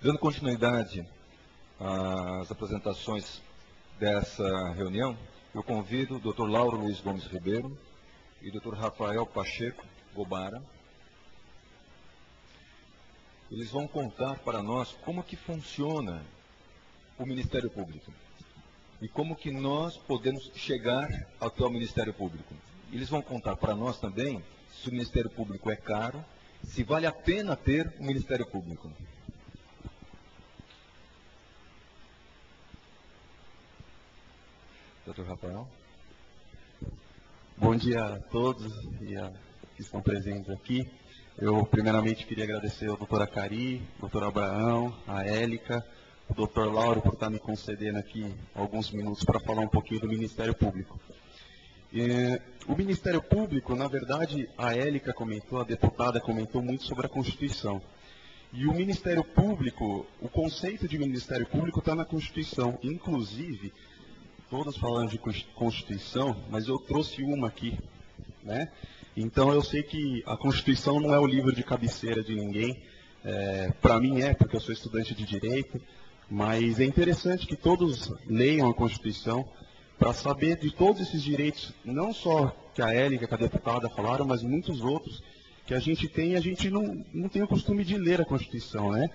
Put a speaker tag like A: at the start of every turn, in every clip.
A: Dando continuidade às apresentações dessa reunião, eu convido o Dr. Lauro Luiz Gomes Ribeiro e o Dr. Rafael Pacheco Gobara. Eles vão contar para nós como que funciona o Ministério Público e como que nós podemos chegar até o Ministério Público. Eles vão contar para nós também se o Ministério Público é caro, se vale a pena ter um Ministério Público. Dr. Rafael.
B: Bom dia a todos que estão presentes aqui. Eu, primeiramente, queria agradecer ao doutor Acari, doutor Abraão, a Élica, o doutor Lauro por estar me concedendo aqui alguns minutos para falar um pouquinho do Ministério Público. O Ministério Público, na verdade, a Élica comentou, a deputada comentou muito sobre a Constituição. E o Ministério Público, o conceito de Ministério Público está na Constituição. Inclusive, todos falando de Constituição, mas eu trouxe uma aqui, né? Então eu sei que a Constituição não é o livro de cabeceira de ninguém. Para mim porque eu sou estudante de Direito, mas é interessante que todos leiam a Constituição para saber de todos esses direitos, não só que a Élica, que a deputada falaram, mas muitos outros que a gente tem, e a gente não tem o costume de ler a Constituição, né?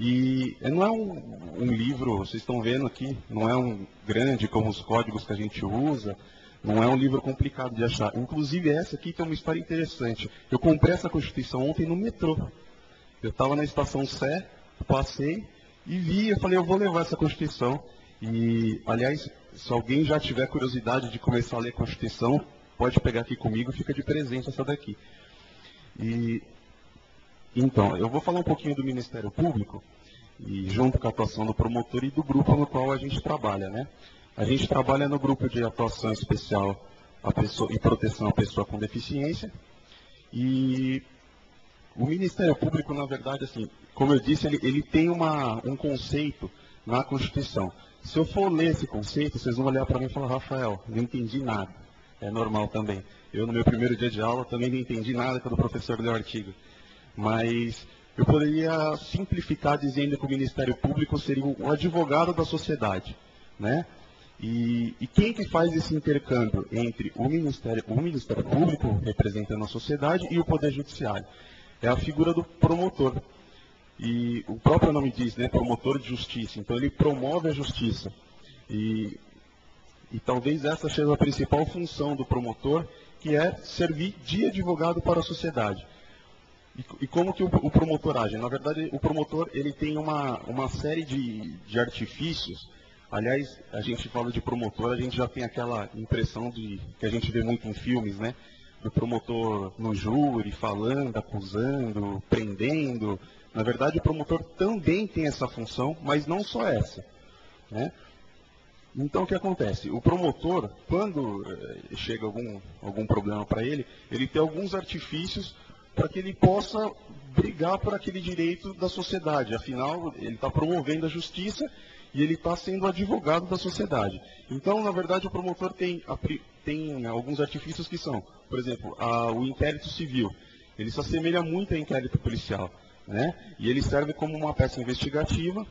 B: E não é um livro, vocês estão vendo aqui, não é um grande como os códigos que a gente usa, não é um livro complicado de achar. Inclusive essa aqui tem uma história interessante. Eu comprei essa Constituição ontem no metrô. Eu estava na estação Sé, passei e vi, eu falei, eu vou levar essa Constituição. E, aliás, se alguém já tiver curiosidade de começar a ler a Constituição, pode pegar aqui comigo, fica de presente essa daqui. Então, eu vou falar um pouquinho do Ministério Público, e junto com a atuação do promotor e do grupo no qual a gente trabalha, né? A gente trabalha no grupo de atuação especial e proteção à pessoa com deficiência, e o Ministério Público, na verdade, assim, como eu disse, ele tem um conceito na Constituição. Se eu for ler esse conceito, vocês vão olhar para mim e falar, Rafael, não entendi nada. É normal também. Eu, no meu primeiro dia de aula, também não entendi nada quando o professor leu o artigo. Mas eu poderia simplificar dizendo que o Ministério Público seria o advogado da sociedade, né? E quem que faz esse intercâmbio entre o Ministério Público, representando a sociedade, e o Poder Judiciário? É a figura do promotor. E o próprio nome diz, né, promotor de justiça. Então ele promove a justiça. E talvez essa seja a principal função do promotor, que é servir de advogado para a sociedade. E como que o promotor age? Na verdade, o promotor ele tem uma série de artifícios. Aliás, a gente fala de promotor, a gente já tem aquela impressão que a gente vê muito em filmes, né? Do promotor no júri, falando, acusando, prendendo. Na verdade, o promotor também tem essa função, mas não só essa, né? Então, o que acontece? O promotor, quando chega algum problema para ele tem alguns artifícios para que ele possa brigar por aquele direito da sociedade. Afinal, ele está promovendo a justiça e ele está sendo advogado da sociedade. Então, na verdade, o promotor tem alguns artifícios que são, por exemplo, o inquérito civil. Ele se assemelha muito ao inquérito policial, né? E ele serve como uma peça investigativa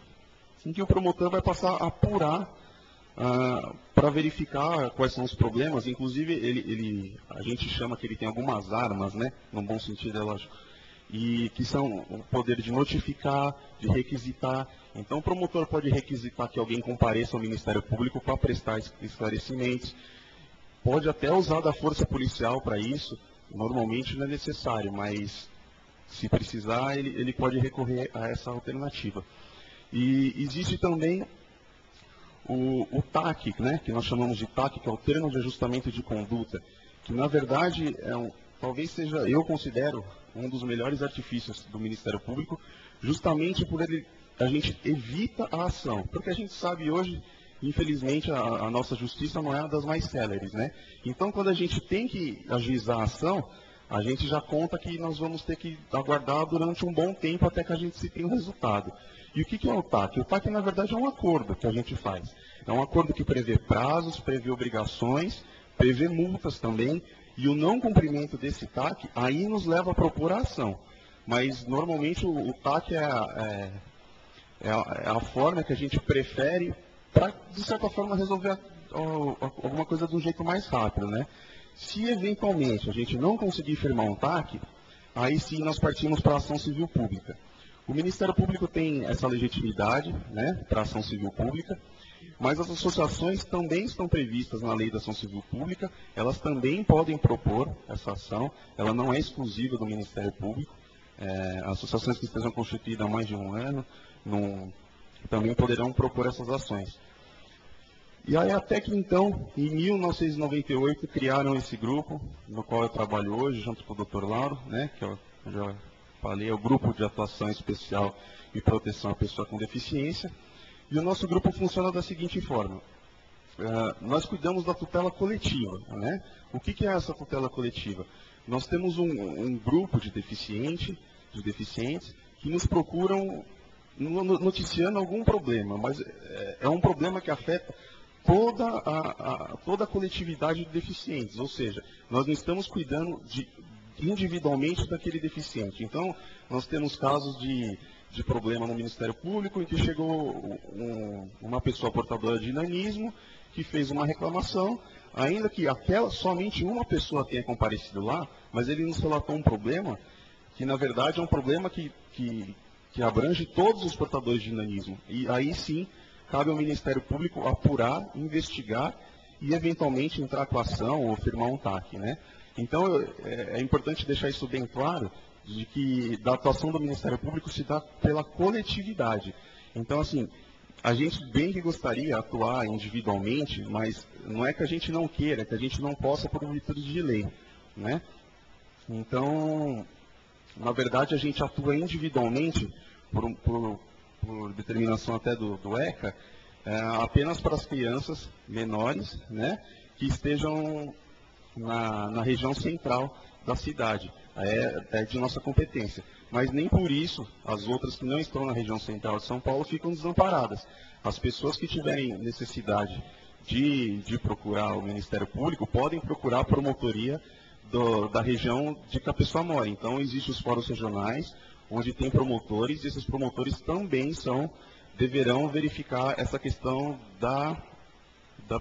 B: em que o promotor vai passar a apurar para verificar quais são os problemas. Inclusive, a gente chama que ele tem algumas armas, né? Num bom sentido, é lógico. E que são o poder de notificar, de requisitar. Então, o promotor pode requisitar que alguém compareça ao Ministério Público para prestar esclarecimentos. Pode até usar da força policial para isso. Normalmente não é necessário, mas se precisar, ele pode recorrer a essa alternativa. E existe também o TAC, né, que nós chamamos de TAC, que é o Termo de Ajustamento de Conduta, que na verdade talvez seja, eu considero, um dos melhores artifícios do Ministério Público, justamente por a gente evita a ação, porque a gente sabe hoje, infelizmente, a nossa justiça não é uma das mais céleres, né? Então, quando a gente tem que ajuizar a ação, a gente já conta que nós vamos ter que aguardar durante um bom tempo até que a gente se tenha um resultado. E o que é o TAC? O TAC, na verdade, é um acordo que a gente faz. É um acordo que prevê prazos, prevê obrigações, prevê multas também, e o não cumprimento desse TAC aí nos leva a propor a ação. Mas, normalmente, o TAC é a forma que a gente prefere para, de certa forma, resolver alguma coisa de um jeito mais rápido, né? Se eventualmente a gente não conseguir firmar um TAC, aí sim nós partimos para a ação civil pública. O Ministério Público tem essa legitimidade, né, para a ação civil pública, mas as associações também estão previstas na lei da ação civil pública, elas também podem propor essa ação, ela não é exclusiva do Ministério Público. Associações que estejam constituídas há mais de um ano também poderão propor essas ações. E aí até que então, em 1998, criaram esse grupo, no qual eu trabalho hoje, junto com o Dr. Lauro, né, que eu já falei, é o Grupo de Atuação Especial e Proteção à Pessoa com Deficiência. E o nosso grupo funciona da seguinte forma. Nós cuidamos da tutela coletiva, né? O que é essa tutela coletiva? Nós temos um grupo de deficientes que nos procuram noticiando algum problema, mas é um problema que afeta toda a coletividade de deficientes, ou seja, nós não estamos cuidando individualmente daquele deficiente. Então, nós temos casos de problema no Ministério Público em que chegou uma pessoa portadora de nanismo que fez uma reclamação, ainda que somente uma pessoa tenha comparecido lá, mas ele nos relatou um problema que, na verdade, é um problema que abrange todos os portadores de nanismo. E aí sim, cabe ao Ministério Público apurar, investigar e, eventualmente, entrar com ação ou firmar um TAC, né? Então, é importante deixar isso bem claro, de que da atuação do Ministério Público se dá pela coletividade. Então, assim, a gente bem que gostaria de atuar individualmente, mas não é que a gente não queira, é que a gente não possa por virtude de lei, né? Então, na verdade, a gente atua individualmente, por determinação até do ECA, apenas para as crianças menores, né, que estejam na região central da cidade. É de nossa competência. Mas nem por isso as outras que não estão na região central de São Paulo ficam desamparadas. As pessoas que tiverem necessidade de procurar o Ministério Público podem procurar a promotoria da região de que a pessoa mora. Então, existem os fóruns regionais, onde tem promotores, e esses promotores também deverão verificar essa questão da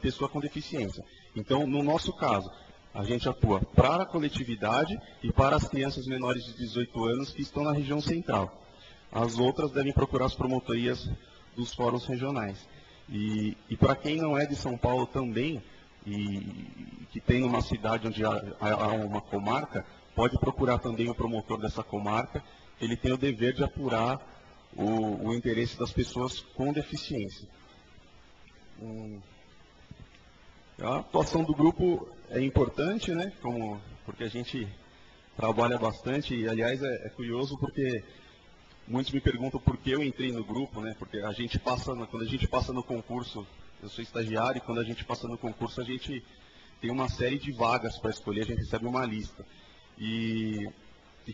B: pessoa com deficiência. Então, no nosso caso, a gente atua para a coletividade e para as crianças menores de 18 anos que estão na região central. As outras devem procurar as promotorias dos fóruns regionais. E para quem não é de São Paulo também, e que tem uma cidade onde há uma comarca, pode procurar também o promotor dessa comarca. Ele tem o dever de apurar o interesse das pessoas com deficiência. A atuação do grupo é importante, né? Porque a gente trabalha bastante, e aliás é curioso porque muitos me perguntam por que eu entrei no grupo, né? Porque quando a gente passa no concurso, eu sou estagiário, e quando a gente passa no concurso a gente tem uma série de vagas para escolher, a gente recebe uma lista. E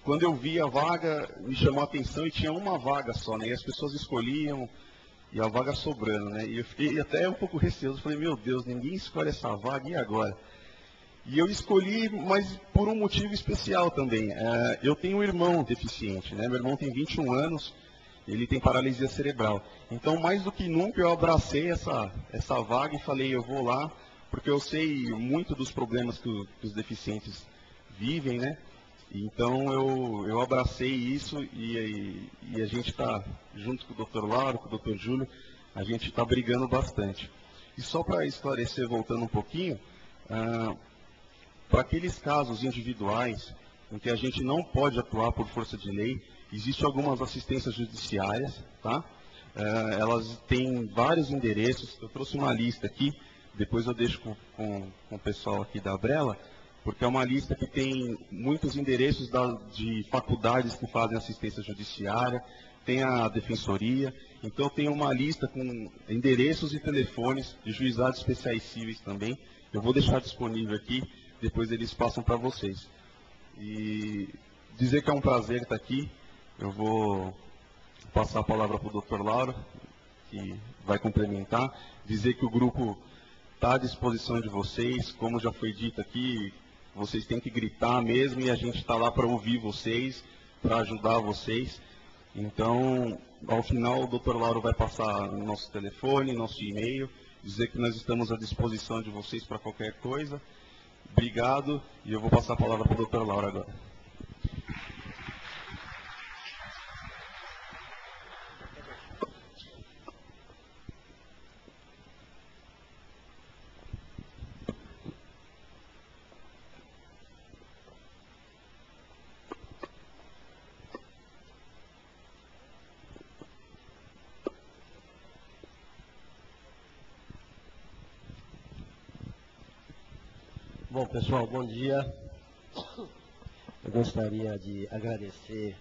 B: quando eu vi a vaga, me chamou a atenção e tinha uma vaga só, né? E as pessoas escolhiam e a vaga sobrando, né? E eu fiquei até um pouco receoso, falei, meu Deus, ninguém escolhe essa vaga, e agora? E eu escolhi, mas por um motivo especial também. Eu tenho um irmão deficiente, né? Meu irmão tem 21 anos, ele tem paralisia cerebral. Então, mais do que nunca, eu abracei essa vaga e falei, eu vou lá, porque eu sei muito dos problemas que os deficientes vivem, né? Então, eu abracei isso e a gente está, junto com o Dr. Lauro, com o Dr. Júlio, a gente está brigando bastante. E só para esclarecer, voltando um pouquinho, para aqueles casos individuais em que a gente não pode atuar por força de lei, existem algumas assistências judiciárias, tá? Elas têm vários endereços, eu trouxe uma lista aqui, depois eu deixo com o pessoal aqui da Abrela, porque é uma lista que tem muitos endereços de faculdades que fazem assistência judiciária, tem a defensoria, então tem uma lista com endereços e telefones de juizados especiais cíveis também. Eu vou deixar disponível aqui, depois eles passam para vocês. E dizer que é um prazer estar aqui, eu vou passar a palavra para o Dr. Lauro, que vai complementar, dizer que o grupo está à disposição de vocês, como já foi dito aqui, vocês têm que gritar mesmo e a gente está lá para ouvir vocês, para ajudar vocês. Então, ao final, o Dr. Lauro vai passar nosso telefone, nosso e-mail, dizer que nós estamos à disposição de vocês para qualquer coisa. Obrigado, e eu vou passar a palavra para o Dr. Lauro agora.
C: Bom, pessoal, bom dia. Eu gostaria de agradecer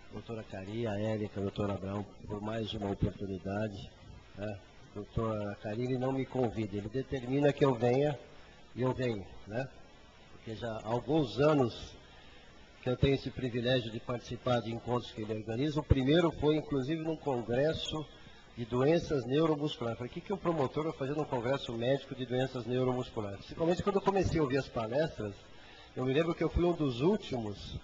C: a doutora Cari, a Érica, a doutora Abrão, por mais uma oportunidade. Né? O doutor Cari não me convida, ele determina que eu venha e eu venho. Né? Porque já há alguns anos que eu tenho esse privilégio de participar de encontros que ele organiza. O primeiro foi, inclusive, num congresso de doenças neuromusculares. Eu falei, o que o promotor vai fazer num congresso médico de doenças neuromusculares? Principalmente quando eu comecei a ouvir as palestras, eu me lembro que eu fui um dos últimos,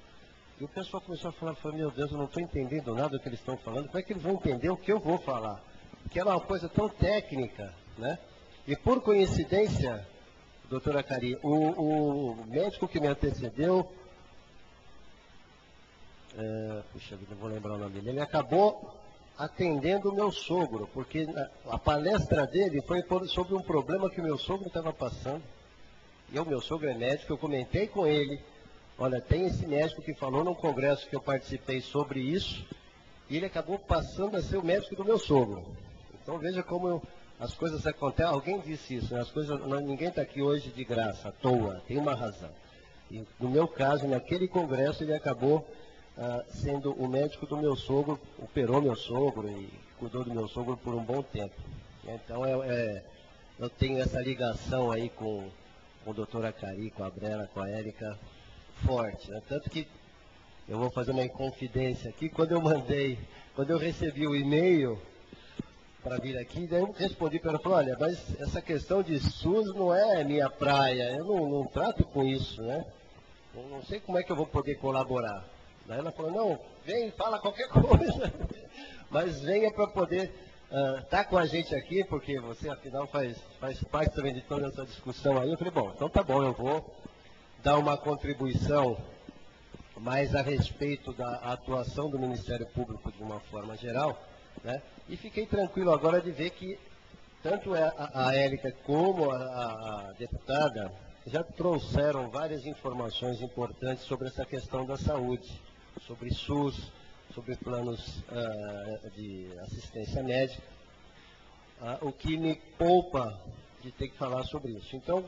C: e o pessoal começou a falar, meu Deus, eu não estou entendendo nada do que eles estão falando, como é que eles vão entender o que eu vou falar? Que era uma coisa tão técnica, né? E por coincidência, doutora Cari, o médico que me antecedeu, puxa vida, não vou lembrar o nome dele, ele acabou atendendo o meu sogro, porque a palestra dele foi sobre um problema que o meu sogro estava passando. E o meu sogro é médico, eu comentei com ele, olha, tem esse médico que falou num congresso que eu participei sobre isso, e ele acabou passando a ser o médico do meu sogro. Então veja como as coisas acontecem, alguém disse isso, né? Ninguém está aqui hoje de graça, à toa, tem uma razão. E no meu caso, naquele congresso, ele acabou sendo o médico do meu sogro, operou meu sogro e cuidou do meu sogro por um bom tempo. Então eu tenho essa ligação aí com a doutora Cari, com a Brela, com a Érica, forte. Né? Tanto que eu vou fazer uma inconfidência aqui, quando eu recebi o e-mail para vir aqui, daí eu respondi para ela, falei, olha, mas essa questão de SUS não é minha praia, eu não trato com isso, né? Eu não sei como é que eu vou poder colaborar. Daí ela falou, não, vem, fala qualquer coisa, mas venha para poder estar com a gente aqui, porque você, afinal, faz parte também de toda essa discussão aí. Eu falei, bom, então tá bom, eu vou dar uma contribuição mais a respeito da atuação do Ministério Público de uma forma geral, né? E fiquei tranquilo agora de ver que tanto a Érica como a deputada já trouxeram várias informações importantes sobre essa questão da saúde, sobre SUS, sobre planos de assistência médica, o que me poupa de ter que falar sobre isso. Então,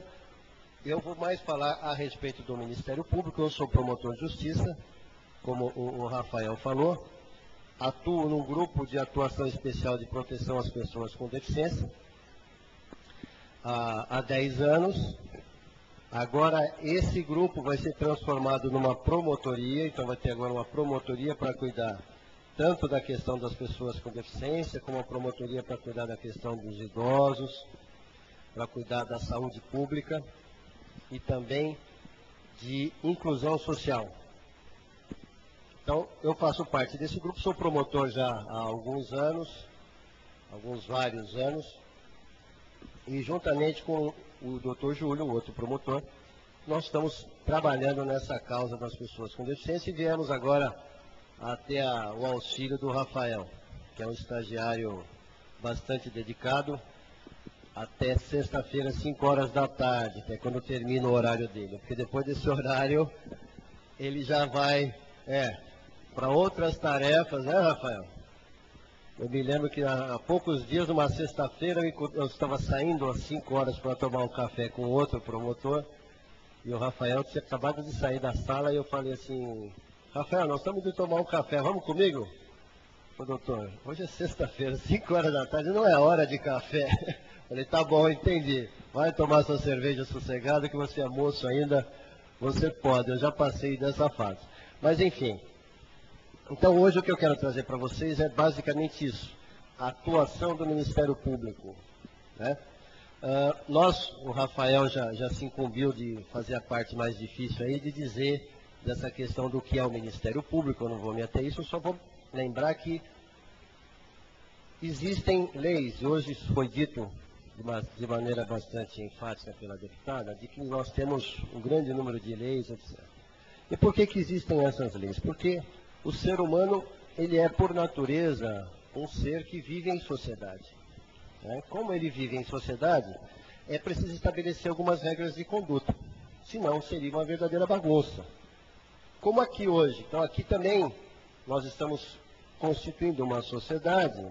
C: eu vou mais falar a respeito do Ministério Público. Eu sou promotor de justiça, como o Rafael falou, atuo num grupo de atuação especial de proteção às pessoas com deficiência há 10 anos. Agora, esse grupo vai ser transformado numa promotoria, então vai ter agora uma promotoria para cuidar tanto da questão das pessoas com deficiência, como a promotoria para cuidar da questão dos idosos, para cuidar da saúde pública e também de inclusão social. Então, eu faço parte desse grupo, sou promotor já há alguns anos, vários anos, e juntamente com o Dr. Júlio, o outro promotor, nós estamos trabalhando nessa causa das pessoas com deficiência e viemos agora até o auxílio do Rafael, que é um estagiário bastante dedicado, até sexta-feira, 5 horas da tarde, que é quando termina o horário dele, porque depois desse horário ele já vai para outras tarefas, né, Rafael? Eu me lembro que há poucos dias, numa sexta-feira, eu estava saindo às 5 horas para tomar um café com outro promotor, e o Rafael tinha acabado de sair da sala, e eu falei assim, Rafael, nós estamos indo tomar um café, vamos comigo? Ô, doutor, hoje é sexta-feira, 5 horas da tarde, não é hora de café. Falei, tá bom, entendi. Vai tomar sua cerveja sossegada, que você é moço ainda, você pode, eu já passei dessa fase. Mas, enfim. Então, hoje o que eu quero trazer para vocês é basicamente isso, a atuação do Ministério Público. Né? O Rafael já se incumbiu de fazer a parte mais difícil aí, de dizer dessa questão do que é o Ministério Público, eu não vou me ater a isso, eu só vou lembrar que existem leis, e hoje isso foi dito de maneira bastante enfática pela deputada, de que nós temos um grande número de leis, etc. E por que existem essas leis? Porque o ser humano, ele é, por natureza, um ser que vive em sociedade. Né? Como ele vive em sociedade, é preciso estabelecer algumas regras de conduta. Senão, seria uma verdadeira bagunça. Como aqui hoje. Então, aqui também, nós estamos constituindo uma sociedade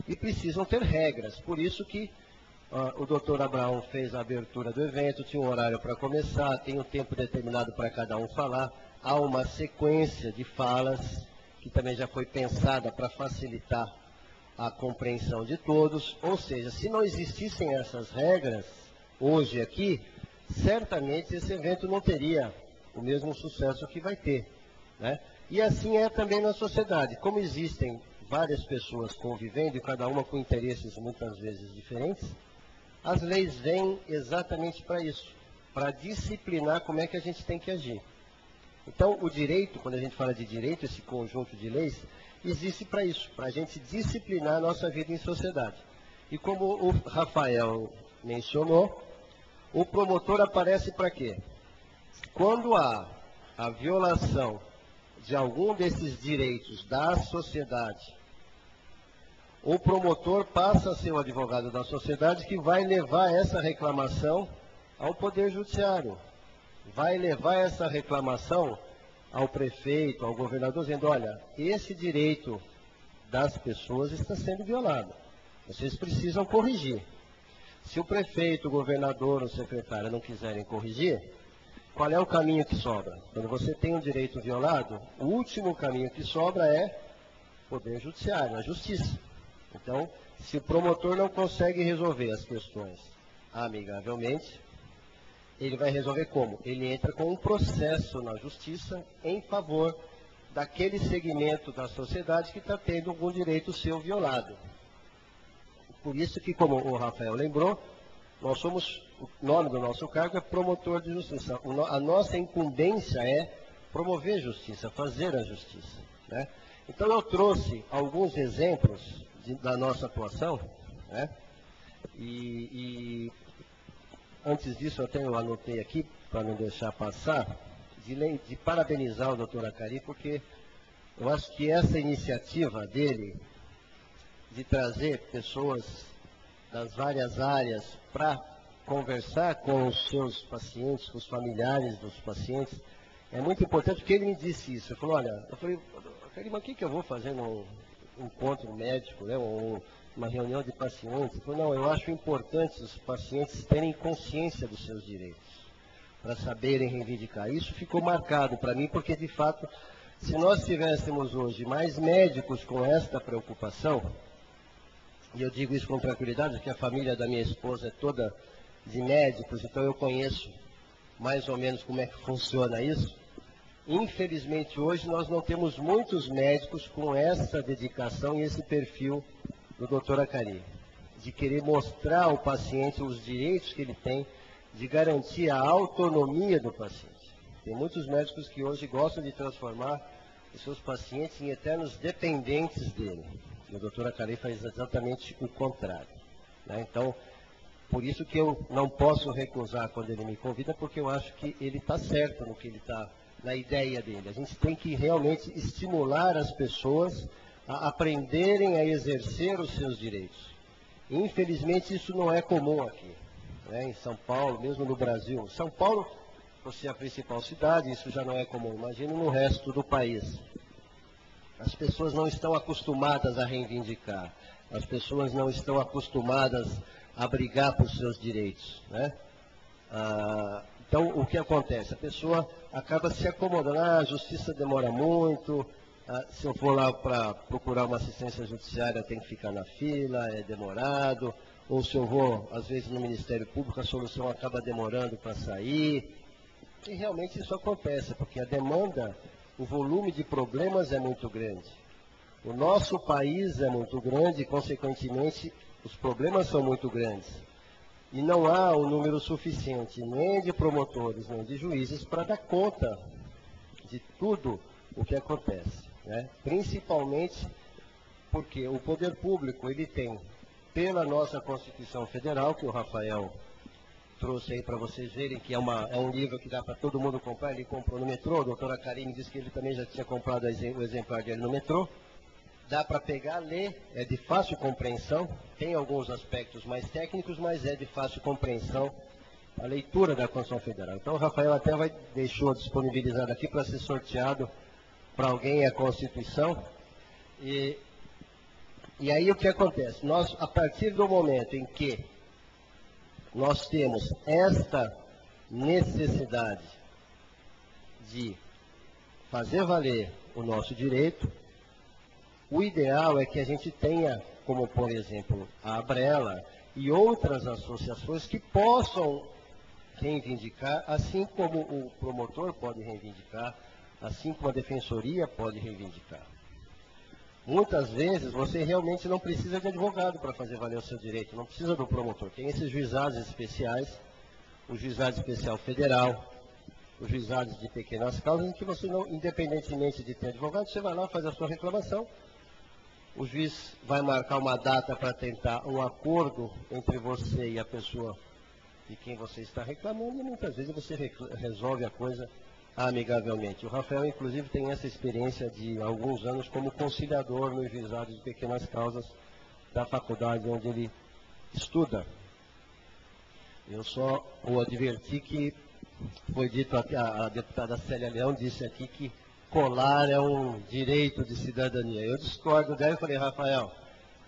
C: e precisam ter regras. Por isso que o doutor Abraão fez a abertura do evento, tinha um horário para começar, tem um tempo determinado para cada um falar, há uma sequência de falas que também já foi pensada para facilitar a compreensão de todos, ou seja, se não existissem essas regras, hoje aqui, certamente esse evento não teria o mesmo sucesso que vai ter, né? E assim é também na sociedade, como existem várias pessoas convivendo, e cada uma com interesses muitas vezes diferentes, as leis vêm exatamente para isso, para disciplinar como é que a gente tem que agir. Então, o direito, quando a gente fala de direito, esse conjunto de leis, existe para isso, para a gente disciplinar a nossa vida em sociedade. E como o Rafael mencionou, o promotor aparece para quê? Quando há a violação de algum desses direitos da sociedade, o promotor passa a ser o advogado da sociedade que vai levar essa reclamação ao Poder Judiciário. Vai levar essa reclamação ao prefeito, ao governador, dizendo, olha, esse direito das pessoas está sendo violado. Vocês precisam corrigir. Se o prefeito, o governador, o secretário não quiserem corrigir, qual é o caminho que sobra? Quando você tem um direito violado, o último caminho que sobra é Poder Judiciário, a Justiça. Então, se o promotor não consegue resolver as questões amigavelmente, ele vai resolver como? Ele entra com um processo na Justiça em favor daquele segmento da sociedade que está tendo algum direito seu violado. Por isso que, como o Rafael lembrou, nós somos, o nome do nosso cargo é promotor de justiça. A nossa incumbência é promover justiça, fazer a justiça, né? Então eu trouxe alguns exemplos da nossa atuação, né? E antes disso, até eu anotei aqui, para não deixar passar, de parabenizar o doutor Acari, porque eu acho que essa iniciativa dele de trazer pessoas das várias áreas para conversar com os seus pacientes, com os familiares dos pacientes, é muito importante, porque ele me disse isso. Ele falou, olha, eu falei, Acari, mas o que eu vou fazer num encontro médico, né, ou uma reunião de pacientes? Não, eu acho importante os pacientes terem consciência dos seus direitos, para saberem reivindicar. Isso ficou marcado para mim, porque de fato, se nós tivéssemos hoje mais médicos com esta preocupação, e eu digo isso com tranquilidade, porque a família da minha esposa é toda de médicos, então eu conheço mais ou menos como é que funciona isso. Infelizmente, hoje nós não temos muitos médicos com essa dedicação e esse perfil do doutor Acari, de querer mostrar ao paciente os direitos que ele tem, de garantir a autonomia do paciente. Tem muitos médicos que hoje gostam de transformar os seus pacientes em eternos dependentes dele. E o doutor Acari faz exatamente o contrário, né? Então, por isso que eu não posso recusar quando ele me convida, porque eu acho que ele está certo no que ele está, na ideia dele. A gente tem que realmente estimular as pessoas a aprenderem a exercer os seus direitos. Infelizmente, isso não é comum aqui, né? Em São Paulo, mesmo no Brasil. São Paulo, por ser a principal cidade, isso já não é comum. Imagina no resto do país. As pessoas não estão acostumadas a reivindicar. As pessoas não estão acostumadas a brigar por seus direitos, né? Então, o que acontece? A pessoa acaba se acomodando. A justiça demora muito. Se eu for lá para procurar uma assistência judiciária, tem que ficar na fila, é demorado. Ou se eu vou, às vezes, no Ministério Público, a solução acaba demorando para sair. E realmente isso acontece, porque a demanda, o volume de problemas é muito grande. O nosso país é muito grande e, consequentemente, os problemas são muito grandes. E não há um número suficiente nem de promotores, nem de juízes para dar conta de tudo o que acontece, né? Principalmente porque o poder público, ele tem, pela nossa Constituição Federal, que o Rafael trouxe aí para vocês verem, que é um livro que dá para todo mundo comprar, ele comprou no metrô, a doutora Karine disse que ele também já tinha comprado o exemplar dele no metrô. Dá para pegar, ler, é de fácil compreensão, tem alguns aspectos mais técnicos, mas é de fácil compreensão a leitura da Constituição Federal. Então o Rafael até deixou disponibilizado aqui para ser sorteado para alguém a Constituição. E aí o que acontece? Nós, a partir do momento em que nós temos esta necessidade de fazer valer o nosso direito, o ideal é que a gente tenha, como por exemplo a Abrela e outras associações que possam reivindicar, assim como o promotor pode reivindicar, assim como a defensoria pode reivindicar. Muitas vezes você realmente não precisa de advogado para fazer valer o seu direito, não precisa do promotor. Tem esses juizados especiais, o juizado especial federal, os juizados de pequenas causas, em que você não, independentemente de ter advogado, você vai lá, faz a sua reclamação, o juiz vai marcar uma data para tentar um acordo entre você e a pessoa de quem você está reclamando, e muitas vezes você resolve a coisa amigavelmente. O Rafael, inclusive, tem essa experiência de alguns anos como conciliador nos juizados de pequenas causas da faculdade onde ele estuda. Eu só o adverti que foi dito, a deputada Célia Leão disse aqui que colar é um direito de cidadania. Eu discordo dela e falei, Rafael,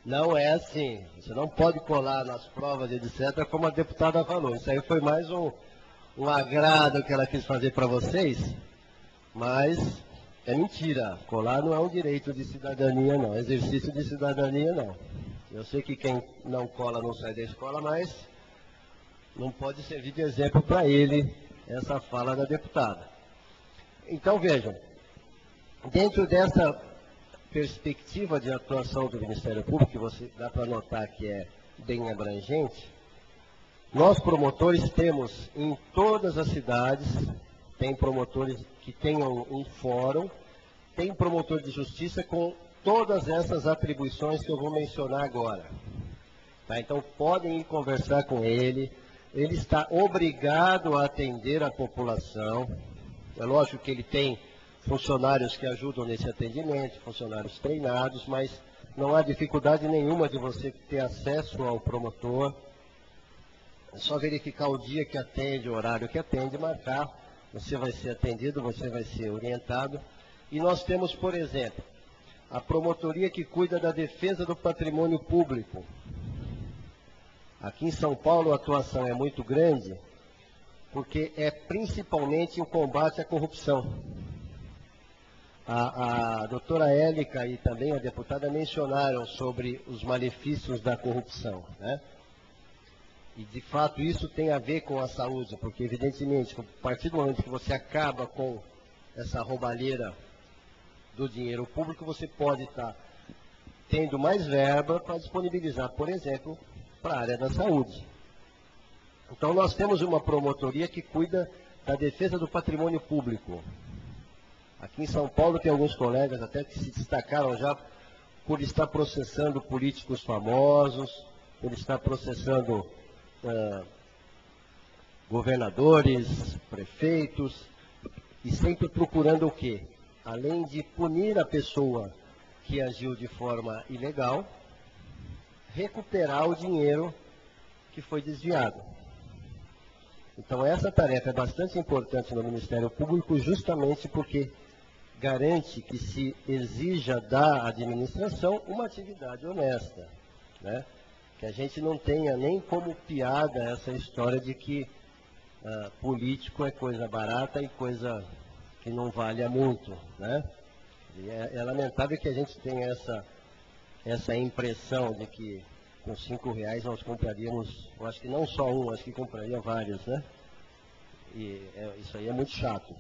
C: não é assim. Você não pode colar nas provas, etc., como a deputada falou. Isso aí foi mais um agrado que ela quis fazer para vocês, mas é mentira. Colar não é um direito de cidadania, não. Exercício de cidadania, não. Eu sei que quem não cola não sai da escola, mas não pode servir de exemplo para ele essa fala da deputada. Então, vejam, dentro dessa perspectiva de atuação do Ministério Público, que você dá para notar que é bem abrangente, nós promotores temos em todas as cidades, tem promotores que tenham um fórum, tem promotor de justiça com todas essas atribuições que eu vou mencionar agora. Tá? Então podem ir conversar com ele, ele está obrigado a atender a população, é lógico que ele tem funcionários que ajudam nesse atendimento, funcionários treinados, mas não há dificuldade nenhuma de você ter acesso ao promotor. É só verificar o dia que atende, o horário que atende, marcar, você vai ser atendido, você vai ser orientado. E nós temos, por exemplo, a promotoria que cuida da defesa do patrimônio público. Aqui em São Paulo a atuação é muito grande, porque é principalmente o combate à corrupção. A doutora Élica e também a deputada mencionaram sobre os malefícios da corrupção, né? E de fato isso tem a ver com a saúde, porque evidentemente, a partir do momento que você acaba com essa roubalheira do dinheiro público, você pode estar tendo mais verba para disponibilizar, por exemplo, para a área da saúde. Então nós temos uma promotoria que cuida da defesa do patrimônio público. Aqui em São Paulo tem alguns colegas até que se destacaram já por estar processando políticos famosos, por estar processando governadores, prefeitos, e sempre procurando o quê? Além de punir a pessoa que agiu de forma ilegal, recuperar o dinheiro que foi desviado. Então essa tarefa é bastante importante no Ministério Público, justamente porque garante que se exija da administração uma atividade honesta, né? Que a gente não tenha nem como piada essa história de que político é coisa barata e coisa que não vale muito, né? E é lamentável que a gente tenha essa impressão de que com R$5 nós compraríamos, eu acho que não só um, acho que compraria vários, né? E isso aí é muito chato.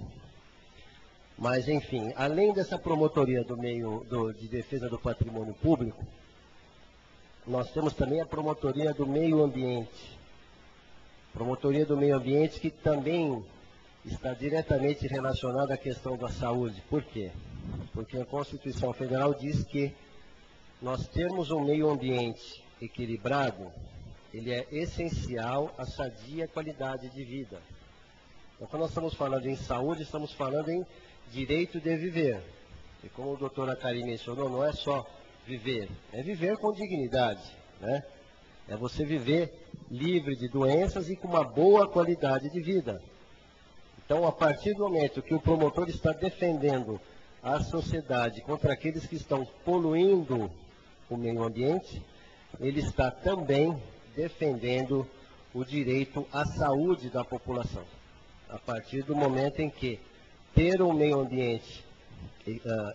C: Mas, enfim, além dessa promotoria de defesa do patrimônio público, nós temos também a promotoria do meio ambiente. Promotoria do meio ambiente que também está diretamente relacionado à questão da saúde. Por quê? Porque a Constituição Federal diz que nós termos um meio ambiente equilibrado, ele é essencial à sadia qualidade de vida. Então, quando nós estamos falando em saúde, estamos falando em direito de viver. E como a doutora Karine mencionou, não é só viver, é viver com dignidade, né? É você viver livre de doenças e com uma boa qualidade de vida. Então, a partir do momento que o promotor está defendendo a sociedade contra aqueles que estão poluindo o meio ambiente, ele está também defendendo o direito à saúde da população. A partir do momento em que ter um meio ambiente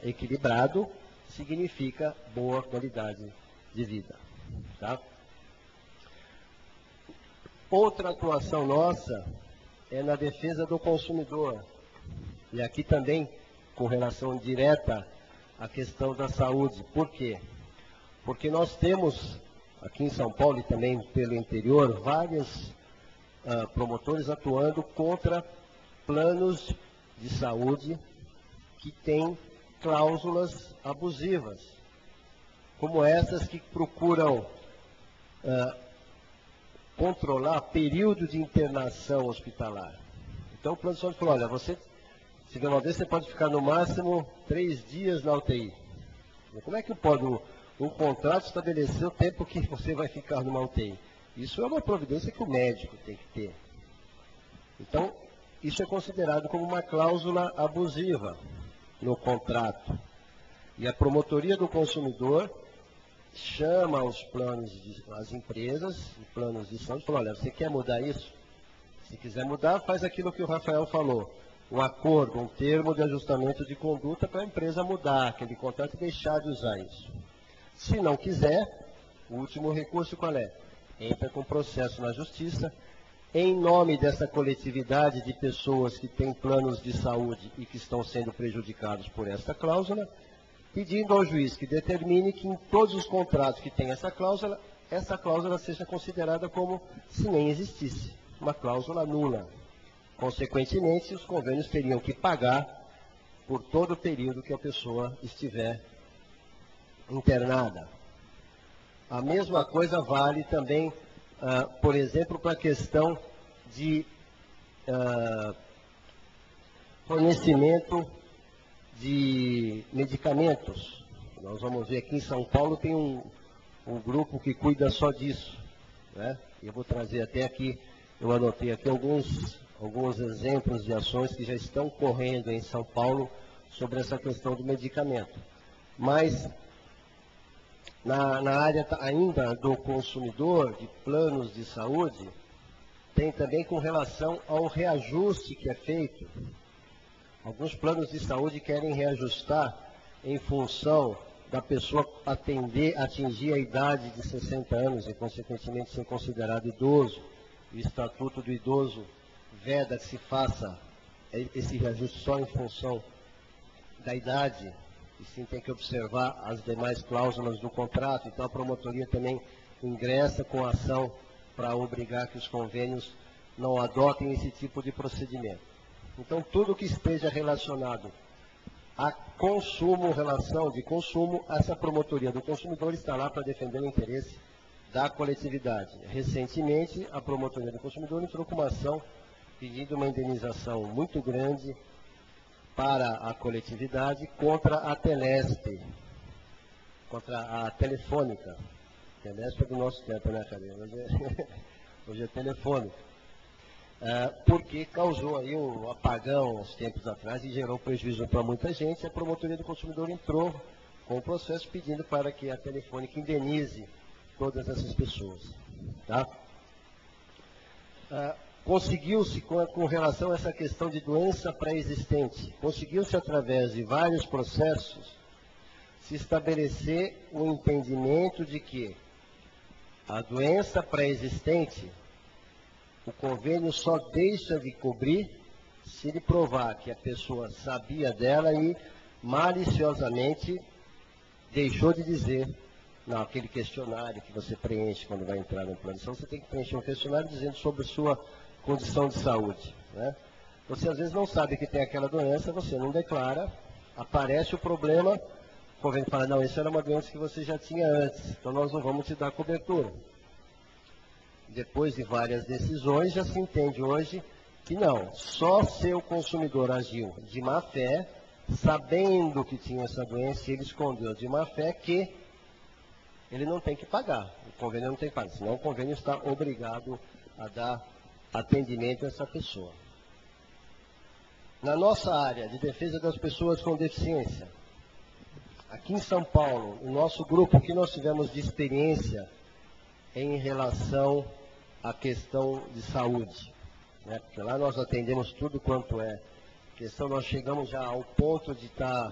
C: equilibrado significa boa qualidade de vida. Tá? Outra atuação nossa é na defesa do consumidor. E aqui também com relação direta à questão da saúde. Por quê? Porque nós temos, aqui em São Paulo e também pelo interior, vários promotores atuando contra planos de saúde que têm cláusulas abusivas, como essas que procuram controlar período de internação hospitalar. Então o plano de saúde falou, olha, você, se vier uma vez, você pode ficar no máximo 3 dias na UTI. Como é que pode um contrato estabelecer o tempo que você vai ficar numa UTI? Isso é uma providência que o médico tem que ter. Então, isso é considerado como uma cláusula abusiva no contrato. E a promotoria do consumidor chama os planos, as empresas, planos de saúde, e fala, olha, você quer mudar isso? Se quiser mudar, faz aquilo que o Rafael falou. Um acordo, um termo de ajustamento de conduta para a empresa mudar aquele contrato e deixar de usar isso. Se não quiser, o último recurso qual é? Entra com processo na justiça, em nome dessa coletividade de pessoas que têm planos de saúde e que estão sendo prejudicados por essa cláusula, pedindo ao juiz que determine que em todos os contratos que tem essa cláusula seja considerada como se nem existisse, uma cláusula nula. Consequentemente, os convênios teriam que pagar por todo o período que a pessoa estiver internada. A mesma coisa vale também, por exemplo, para a questão de fornecimento de medicamentos. Nós vamos ver aqui em São Paulo tem um grupo que cuida só disso, né? Eu vou trazer até aqui, eu anotei aqui alguns exemplos de ações que já estão correndo em São Paulo sobre essa questão do medicamento. Mas na área ainda do consumidor, de planos de saúde, tem também com relação ao reajuste que é feito. Alguns planos de saúde querem reajustar em função da pessoa atingir a idade de 60 anos e, consequentemente, ser considerado idoso. O Estatuto do Idoso veda que se faça esse reajuste só em função da idade, e sim tem que observar as demais cláusulas do contrato. Então, a promotoria também ingressa com ação para obrigar que os convênios não adotem esse tipo de procedimento. Então, tudo que esteja relacionado a consumo, relação de consumo, essa promotoria do consumidor está lá para defender o interesse da coletividade. Recentemente, a promotoria do consumidor entrou com uma ação pedindo uma indenização muito grande para a coletividade contra a Telesp, contra a Telefônica. Telesp é do nosso tempo, né, Karine? Hoje é Telefônica. Porque causou aí um apagão uns tempos atrás e gerou prejuízo para muita gente. A promotoria do consumidor entrou com o processo pedindo para que a Telefônica indenize todas essas pessoas. Tá? Conseguiu-se, com relação a essa questão de doença pré-existente, conseguiu-se através de vários processos se estabelecer o entendimento de que a doença pré-existente, o convênio só deixa de cobrir se ele provar que a pessoa sabia dela e maliciosamente deixou de dizer, naquele questionário que você preenche quando vai entrar no plano de saúde, você tem que preencher um questionário dizendo sobre a sua condição de saúde, né? Você às vezes não sabe que tem aquela doença, você não declara, aparece o problema, o convênio fala, não, isso era uma doença que você já tinha antes, então nós não vamos te dar cobertura. Depois de várias decisões, já se entende hoje que não, só se o consumidor agiu de má fé, sabendo que tinha essa doença, ele escondeu de má fé, que ele não tem que pagar, o convênio não tem que pagar, senão o convênio está obrigado a dar atendimento a essa pessoa. Na nossa área de defesa das pessoas com deficiência, aqui em São Paulo, o nosso grupo que nós tivemos de experiência em relação à questão de saúde, né? Porque lá nós atendemos tudo quanto é questão, nós chegamos já ao ponto de estar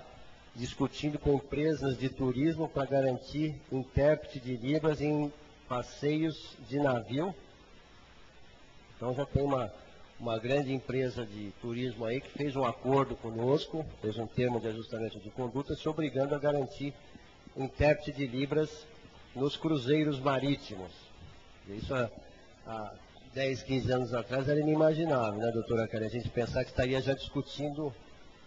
C: discutindo com empresas de turismo para garantir intérprete de Libras em passeios de navio. Então já tem uma grande empresa de turismo aí que fez um acordo conosco, fez um termo de ajustamento de conduta, se obrigando a garantir intérprete de Libras nos cruzeiros marítimos. Isso há 10, 15 anos atrás era inimaginável, né, doutora Karen? A gente pensar que estaria já discutindo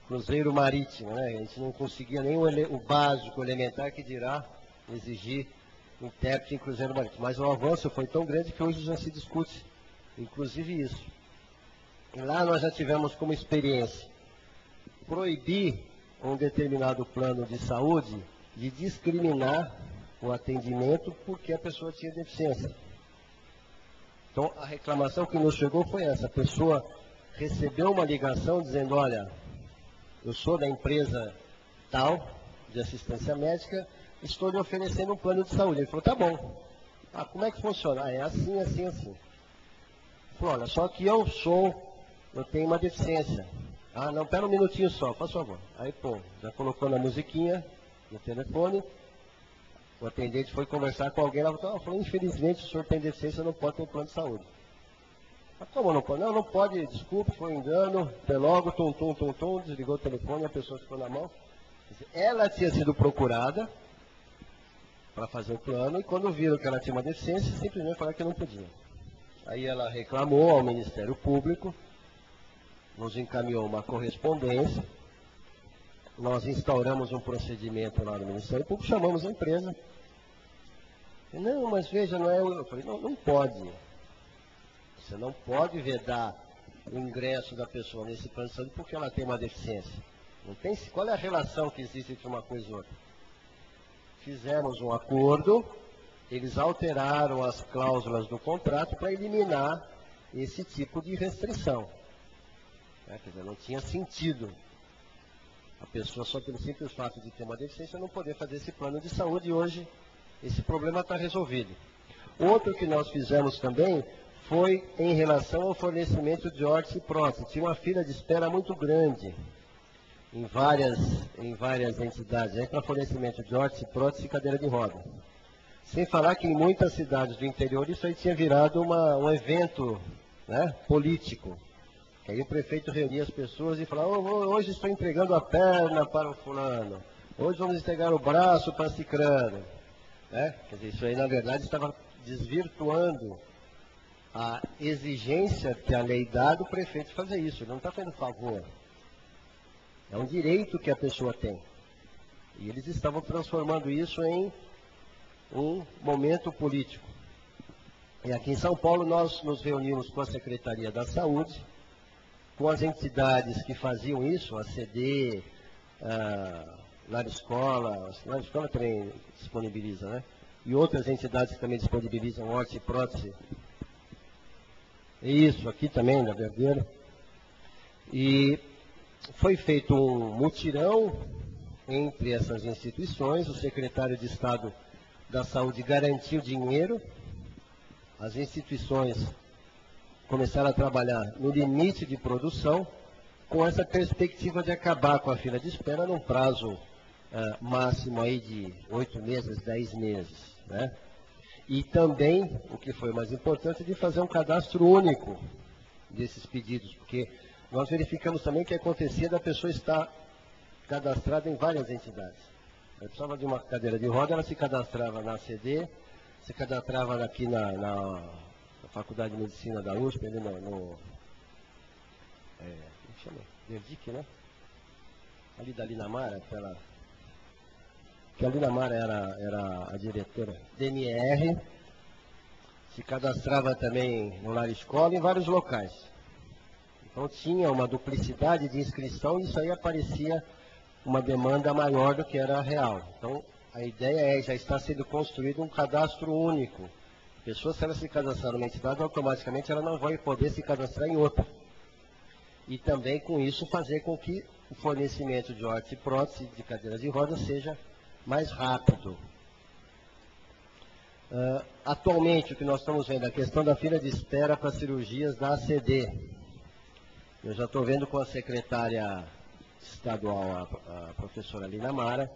C: cruzeiro marítimo, né? A gente não conseguia nem o básico, o elementar, que dirá exigir intérprete em cruzeiro marítimo. Mas o avanço foi tão grande que hoje já se discute, inclusive isso. E lá nós já tivemos como experiência proibir um determinado plano de saúde de discriminar o atendimento porque a pessoa tinha deficiência. Então, a reclamação que nos chegou foi essa. A pessoa recebeu uma ligação dizendo, olha, eu sou da empresa tal, de assistência médica, estou lhe oferecendo um plano de saúde. Ele falou, tá bom. Ah, como é que funciona? Ah, é assim, assim, assim. Ele falou, olha, só que eu tenho uma deficiência. Ah, não, pera um minutinho só, por favor. Aí, pô, já colocou na musiquinha, no telefone. O atendente foi conversar com alguém, ela falou, infelizmente o senhor tem deficiência, não pode ter um plano de saúde. Mas como não pode? Não, não pode, desculpe, foi um engano, até logo, desligou o telefone, a pessoa ficou na mão. Ela tinha sido procurada para fazer o plano, e quando viram que ela tinha uma deficiência, simplesmente falaram que não podia. Aí ela reclamou ao Ministério Público, nos encaminhou uma correspondência, nós instauramos um procedimento lá no Ministério Público, chamamos a empresa. Não, mas veja, não é... Eu falei, não, não pode. Você não pode vedar o ingresso da pessoa nesse plano de saúde porque ela tem uma deficiência. Não tem, qual é a relação que existe entre uma coisa e outra? Fizemos um acordo, eles alteraram as cláusulas do contrato para eliminar esse tipo de restrição. Quer dizer, não tinha sentido a pessoa, só pelo simples fato de ter uma deficiência, não poder fazer esse plano de saúde, e hoje esse problema está resolvido. Outro que nós fizemos também foi em relação ao fornecimento de órtese e prótese. Tinha uma fila de espera muito grande em várias entidades para fornecimento de órtese, prótese e cadeira de roda. Sem falar que em muitas cidades do interior isso aí tinha virado um evento, né, político. Aí o prefeito reunia as pessoas e falava, hoje estou entregando a perna para o fulano, hoje vamos entregar o braço para cicrano. Né? Quer dizer, isso aí na verdade estava desvirtuando a exigência que a lei dá do prefeito fazer isso. Ele não está fazendo favor. É um direito que a pessoa tem. E eles estavam transformando isso em um momento político. E aqui em São Paulo nós nos reunimos com a Secretaria da Saúde, com as entidades que faziam isso, a CD, Lar Escola também disponibiliza, né? E outras entidades que também disponibilizam órtese e prótese. Isso, aqui também, na Verdadeira. E foi feito um mutirão entre essas instituições, o secretário de Estado da Saúde garantiu dinheiro, as instituições começaram a trabalhar no limite de produção, com essa perspectiva de acabar com a fila de espera num prazo máximo aí de 8 meses, 10 meses. Né? E também, o que foi mais importante, de fazer um cadastro único desses pedidos, porque nós verificamos também que acontecia da pessoa estar cadastrada em várias entidades. Ela precisava de uma cadeira de roda, ela se cadastrava na CD, se cadastrava aqui na Faculdade de Medicina da USP, ali que chama? Verdic, né? Ali da Linamara, que a Linamara era a diretora, DNR, se cadastrava também no Lar Escola em vários locais. Então tinha uma duplicidade de inscrição e isso aí aparecia uma demanda maior do que era real. Então a ideia já está sendo construído um cadastro único. A pessoa, se ela se cadastrar numa entidade, automaticamente ela não vai poder se cadastrar em outra. E também com isso fazer com que o fornecimento de órtese e prótese de cadeiras de rodas seja mais rápido. Atualmente, o que nós estamos vendo é a questão da fila de espera para cirurgias da ACD. Eu já estou vendo com a secretária estadual, a professora Linamara,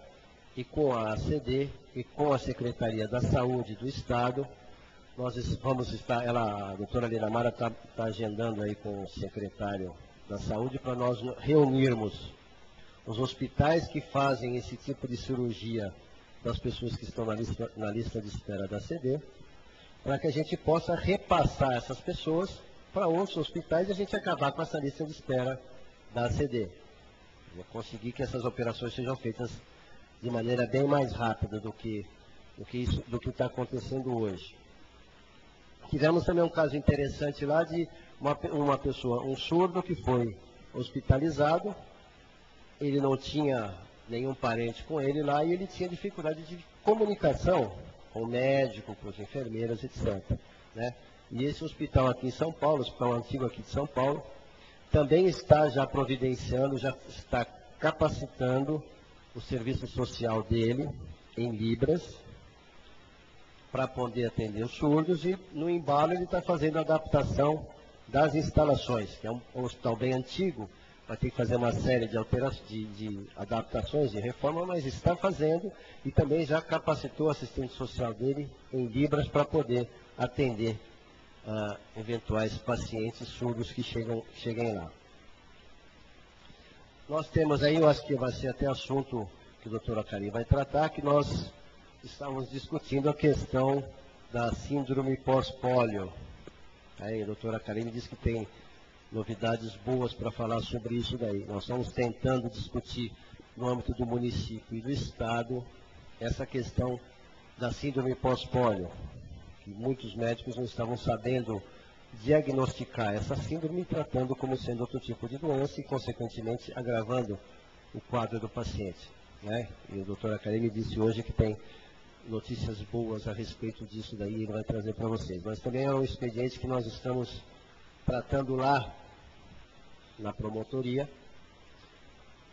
C: e com a ACD, e com a Secretaria da Saúde do Estado. Nós vamos estar, a doutora Linamara está agendando aí com o secretário da Saúde para nós reunirmos os hospitais que fazem esse tipo de cirurgia das pessoas que estão na lista de espera da ACD, para que a gente possa repassar essas pessoas para outros hospitais e a gente acabar com essa lista de espera da ACD. Conseguir que essas operações sejam feitas de maneira bem mais rápida do que está acontecendo hoje. Tivemos também um caso interessante lá de uma pessoa, um surdo que foi hospitalizado, ele não tinha nenhum parente com ele lá e ele tinha dificuldade de comunicação com o médico, com os enfermeiros, etc. Né? E esse hospital aqui em São Paulo, o hospital antigo aqui de São Paulo, também está já providenciando, já está capacitando o serviço social dele em Libras, para poder atender os surdos, e no embalo ele está fazendo a adaptação das instalações, que é um hospital bem antigo, vai ter que fazer uma série de adaptações, de reforma, mas está fazendo, e também já capacitou o assistente social dele em Libras para poder atender eventuais pacientes surdos que cheguem lá. Nós temos aí, eu acho que vai ser até assunto que a doutora Karim vai tratar, que nós estávamos discutindo a questão da síndrome pós-pólio. Aí a doutora Karim disse que tem novidades boas para falar sobre isso daí. Nós estamos tentando discutir no âmbito do município e do estado essa questão da síndrome pós-pólio, que muitos médicos não estavam sabendo diagnosticar essa síndrome, tratando como sendo outro tipo de doença e, consequentemente, agravando o quadro do paciente. Né? E a doutora Karim disse hoje que tem notícias boas a respeito disso daí, ele vai trazer para vocês. Mas também é um expediente que nós estamos tratando lá na promotoria,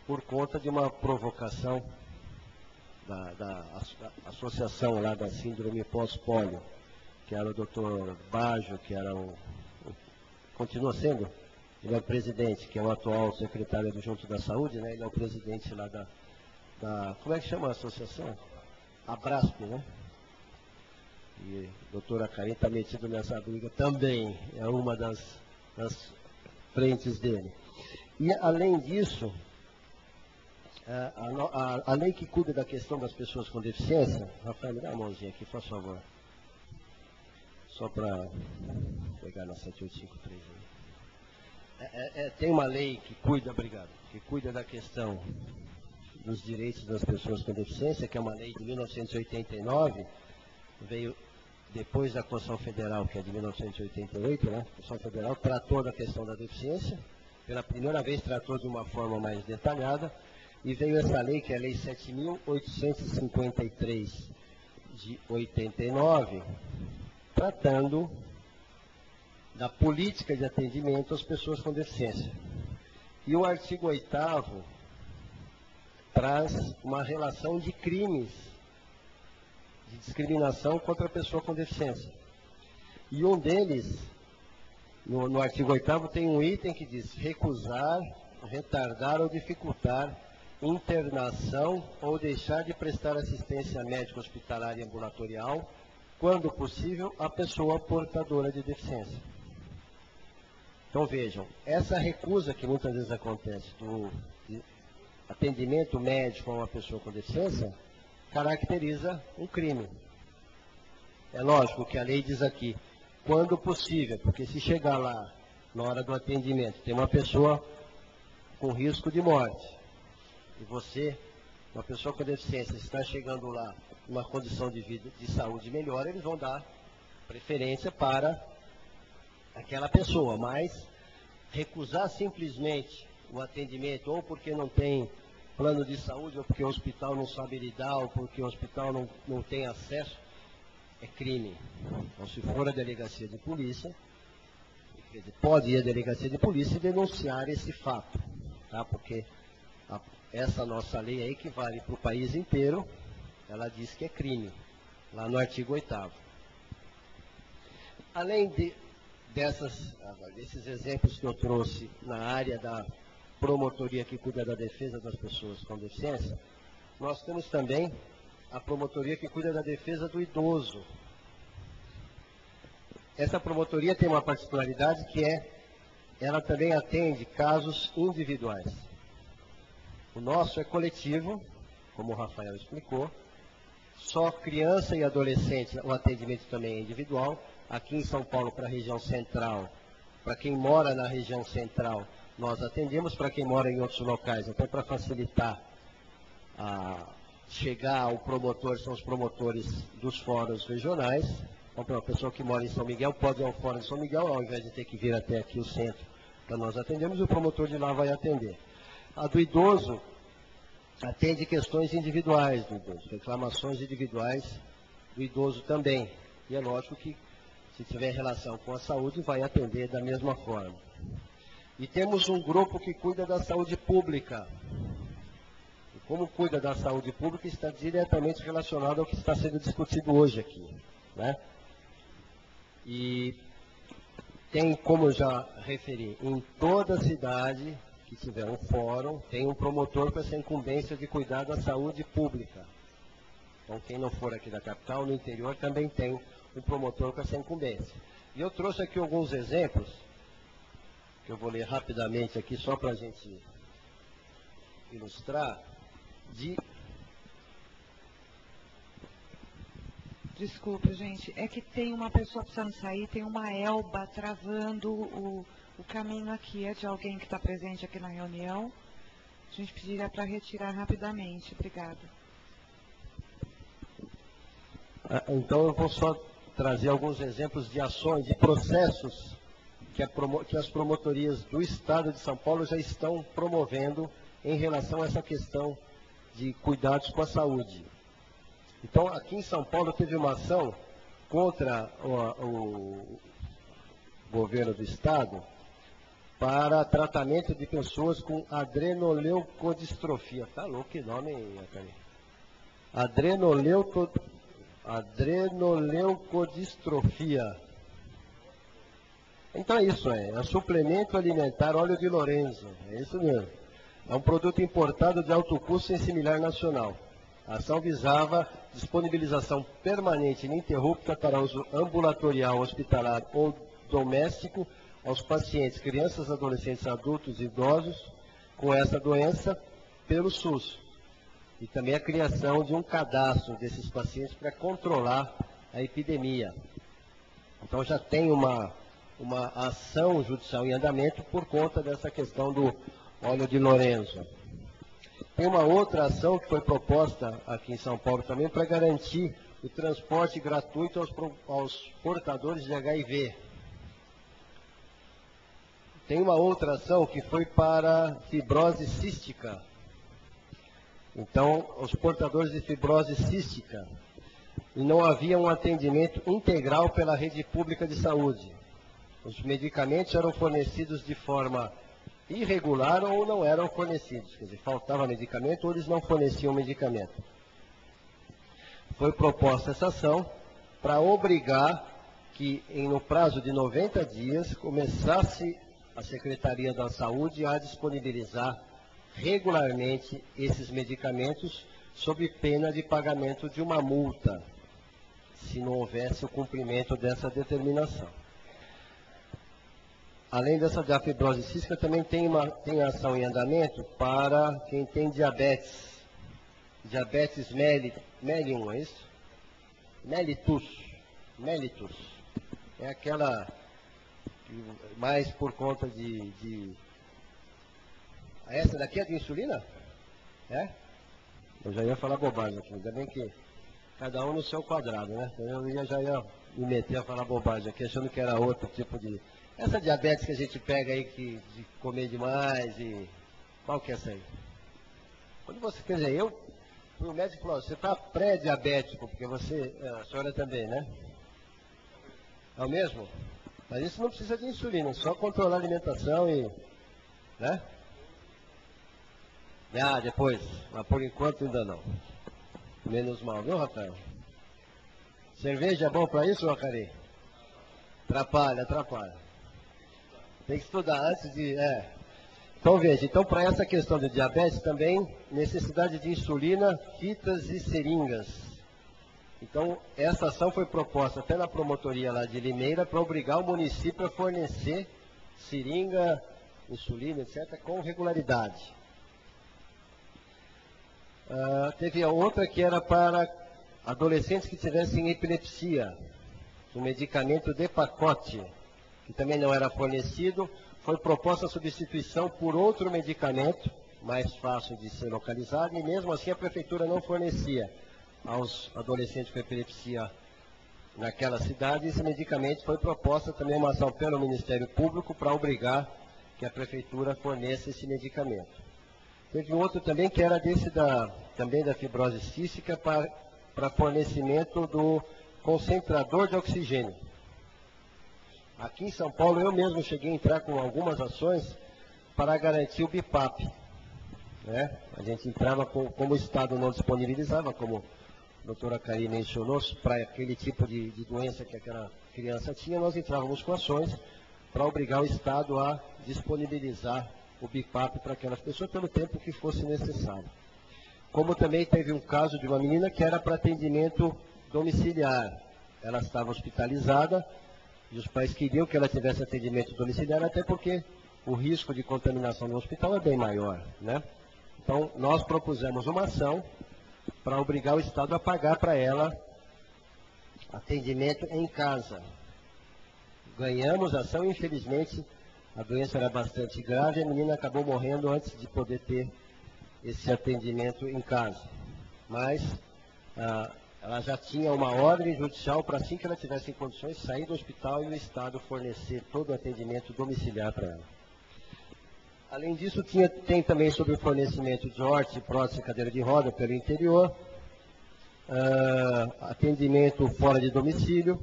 C: por conta de uma provocação da associação lá da síndrome pós-pólio, que era o doutor Bajo, que era continua sendo, ele é o presidente, que é o atual secretário adjunto da Saúde, né? Ele é o presidente lá como é que chama a associação? Abrasp, né? E a doutora Karim está metida nessa briga também, é uma das frentes dele. E, além disso, a lei que cuida da questão das pessoas com deficiência, Rafael, me dá a mãozinha aqui, por favor. Só para pegar na 7853. Tem uma lei que cuida, obrigado, que cuida da questão dos direitos das pessoas com deficiência, que é uma lei de 1989, veio depois da Constituição Federal, que é de 1988, né? A Constituição Federal tratou da questão da deficiência, pela primeira vez tratou de uma forma mais detalhada, e veio essa lei, que é a Lei 7.853 de 89, tratando da política de atendimento às pessoas com deficiência. E o artigo 8º traz uma relação de crimes de discriminação contra a pessoa com deficiência. E um deles, no artigo 8º, tem um item que diz recusar, retardar ou dificultar internação ou deixar de prestar assistência médica hospitalar e ambulatorial, quando possível, à pessoa portadora de deficiência. Então vejam, essa recusa que muitas vezes acontece do atendimento médico a uma pessoa com deficiência, caracteriza um crime. É lógico que a lei diz aqui, quando possível, porque se chegar lá, na hora do atendimento, tem uma pessoa com risco de morte, e você, uma pessoa com deficiência, está chegando lá numa condição de vida, de saúde melhor, eles vão dar preferência para aquela pessoa, mas recusar simplesmente o atendimento, ou porque não tem plano de saúde, ou porque o hospital não sabe lidar, ou porque o hospital não tem acesso, é crime. Então, se for a delegacia de polícia, quer dizer, pode ir à delegacia de polícia e denunciar esse fato, tá? Porque essa nossa lei aí, que vale para o país inteiro, ela diz que é crime, lá no artigo 8º. Além desses exemplos que eu trouxe na área da promotoria que cuida da defesa das pessoas com deficiência, nós temos também a promotoria que cuida da defesa do idoso. Essa promotoria tem uma particularidade que ela também atende casos individuais. O nosso é coletivo, como o Rafael explicou, só criança e adolescente, o atendimento também é individual. Aqui em São Paulo, para a região central, para quem mora na região central, nós atendemos. Para quem mora em outros locais, até para facilitar chegar ao promotor, são os promotores dos fóruns regionais. Então, para uma pessoa que mora em São Miguel, pode ir ao fórum de São Miguel, ao invés de ter que vir até aqui o centro para nós atendermos, o promotor de lá vai atender. A do idoso atende questões individuais do idoso, reclamações individuais do idoso também. E é lógico que, se tiver relação com a saúde, vai atender da mesma forma. E temos um grupo que cuida da saúde pública. E como cuida da saúde pública, está diretamente relacionado ao que está sendo discutido hoje aqui, né? E tem, como eu já referi, em toda cidade que tiver um fórum, tem um promotor com essa incumbência de cuidar da saúde pública. Então, quem não for aqui da capital, no interior, também tem um promotor com essa incumbência. E eu trouxe aqui alguns exemplos, que eu vou ler rapidamente aqui, só para a gente ilustrar,
D: Desculpa, gente, é que tem uma pessoa precisando sair, tem uma Elba travando o caminho aqui, é de alguém que está presente aqui na reunião. A gente pediria para retirar rapidamente. Obrigada.
C: Então, eu vou só trazer alguns exemplos de ações, de processos que as promotorias do Estado de São Paulo já estão promovendo em relação a essa questão de cuidados com a saúde. Então, aqui em São Paulo teve uma ação contra o governo do Estado para tratamento de pessoas com adrenoleucodistrofia. Tá louco, que nome, Acari? Adrenoleucodistrofia. Então é isso, é suplemento alimentar óleo de Lorenzo, é isso mesmo. É um produto importado de alto custo sem similar nacional. A ação visava disponibilização permanente e ininterrupta para uso ambulatorial, hospitalar ou doméstico aos pacientes, crianças, adolescentes, adultos e idosos com essa doença pelo SUS. E também a criação de um cadastro desses pacientes para controlar a epidemia. Então já tem uma ação judicial em andamento por conta dessa questão do óleo de Lorenzo. Tem uma outra ação que foi proposta aqui em São Paulo também para garantir o transporte gratuito aos portadores de HIV. Tem uma outra ação que foi para fibrose cística. Então, os portadores de fibrose cística, e não havia um atendimento integral pela rede pública de saúde. Os medicamentos eram fornecidos de forma irregular ou não eram fornecidos. Quer dizer, faltava medicamento ou eles não forneciam medicamento. Foi proposta essa ação para obrigar que, no prazo de 90 dias, começasse a Secretaria da Saúde a disponibilizar regularmente esses medicamentos sob pena de pagamento de uma multa, se não houvesse o cumprimento dessa determinação. Além dessa da fibrose cística, também tem ação em andamento para quem tem diabetes. Diabetes mellitus, é isso? Mellitus. É aquela, mais por conta de Essa daqui é de insulina? É? Eu já ia falar bobagem aqui, ainda bem que cada um no seu quadrado, né? Eu já ia me meter a falar bobagem aqui, achando que era outro tipo de... Essa diabetes que a gente pega aí de comer demais e... Qual que é essa aí? Quando você, quer dizer, o médico falou, você está pré-diabético, porque você, a senhora também, né? É o mesmo? Mas isso não precisa de insulina, só controlar a alimentação e... né? Ah, depois, mas por enquanto ainda não. Menos mal, viu, Rafael? Cerveja é bom para isso, Racari? Atrapalha, atrapalha. Tem que estudar antes de... Então veja, então para essa questão de diabetes também, necessidade de insulina, fitas e seringas. Então, essa ação foi proposta até na promotoria lá de Limeira para obrigar o município a fornecer seringa, insulina, etc., com regularidade. Teve a outra que era para adolescentes que tivessem epilepsia, um medicamento de pacote, que também não era fornecido. Foi proposta a substituição por outro medicamento, mais fácil de ser localizado, e mesmo assim a prefeitura não fornecia aos adolescentes com epilepsia naquela cidade. Esse medicamento foi proposta também uma ação pelo Ministério Público para obrigar que a prefeitura forneça esse medicamento. Teve um outro também que era também da fibrose cística para fornecimento do concentrador de oxigênio. Aqui em São Paulo eu mesmo cheguei a entrar com algumas ações para garantir o BIPAP. Né? A gente entrava como o Estado não disponibilizava, como a doutora Cari mencionou, para aquele tipo de doença que aquela criança tinha, nós entrávamos com ações para obrigar o Estado a disponibilizar o BIPAP para aquelas pessoas pelo tempo que fosse necessário. Como também teve um caso de uma menina que era para atendimento domiciliar. Ela estava hospitalizada e os pais queriam que ela tivesse atendimento domiciliar, até porque o risco de contaminação no hospital é bem maior, né? Então, nós propusemos uma ação para obrigar o Estado a pagar para ela atendimento em casa. Ganhamos a ação, infelizmente, a doença era bastante grave, a menina acabou morrendo antes de poder ter esse atendimento em casa. Mas ela já tinha uma ordem judicial para, assim que ela tivesse em condições, sair do hospital e o Estado fornecer todo o atendimento domiciliar para ela. Além disso, tem também sobre o fornecimento de órtese, prótese e cadeira de roda pelo interior, atendimento fora de domicílio,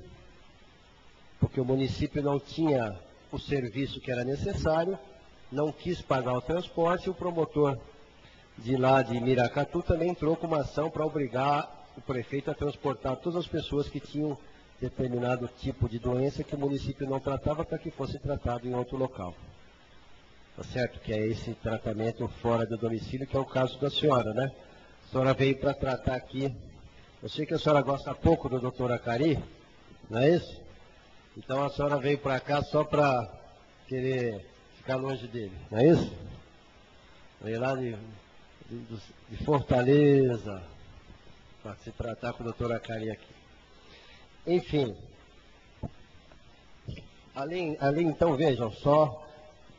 C: porque o município não tinha o serviço que era necessário, não quis pagar o transporte, e o promotor de lá de Miracatu também entrou com uma ação para obrigar o prefeito a transportar todas as pessoas que tinham determinado tipo de doença que o município não tratava para que fosse tratado em outro local. Tá certo? Que é esse tratamento fora do domicílio, que é o caso da senhora, né? A senhora veio para tratar aqui. Eu sei que a senhora gosta pouco do doutor Acari, não é isso? Então a senhora veio para cá só para querer ficar longe dele, não é isso? Veio lá de Fortaleza para se tratar com o doutor Acari aqui. Enfim, além então, vejam só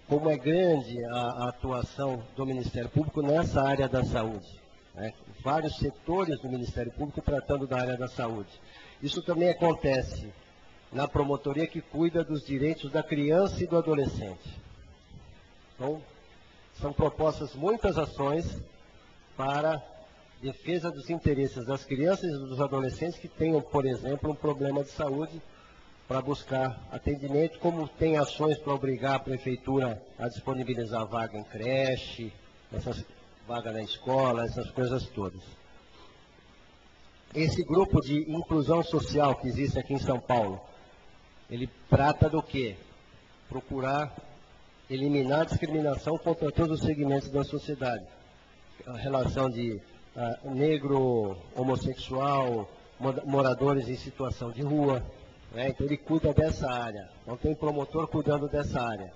C: como é grande a atuação do Ministério Público nessa área da saúde. Né? Vários setores do Ministério Público tratando da área da saúde. Isso também acontece na promotoria que cuida dos direitos da criança e do adolescente. Então, são propostas muitas ações para defesa dos interesses das crianças e dos adolescentes que tenham, por exemplo, um problema de saúde, para buscar atendimento, como tem ações para obrigar a prefeitura a disponibilizar vaga em creche, vaga na escola, essas coisas todas. Esse grupo de inclusão social que existe aqui em São Paulo, ele trata do quê? Procurar eliminar a discriminação contra todos os segmentos da sociedade. A relação de negro, homossexual, moradores em situação de rua. Né? Então ele cuida dessa área. Então tem promotor cuidando dessa área.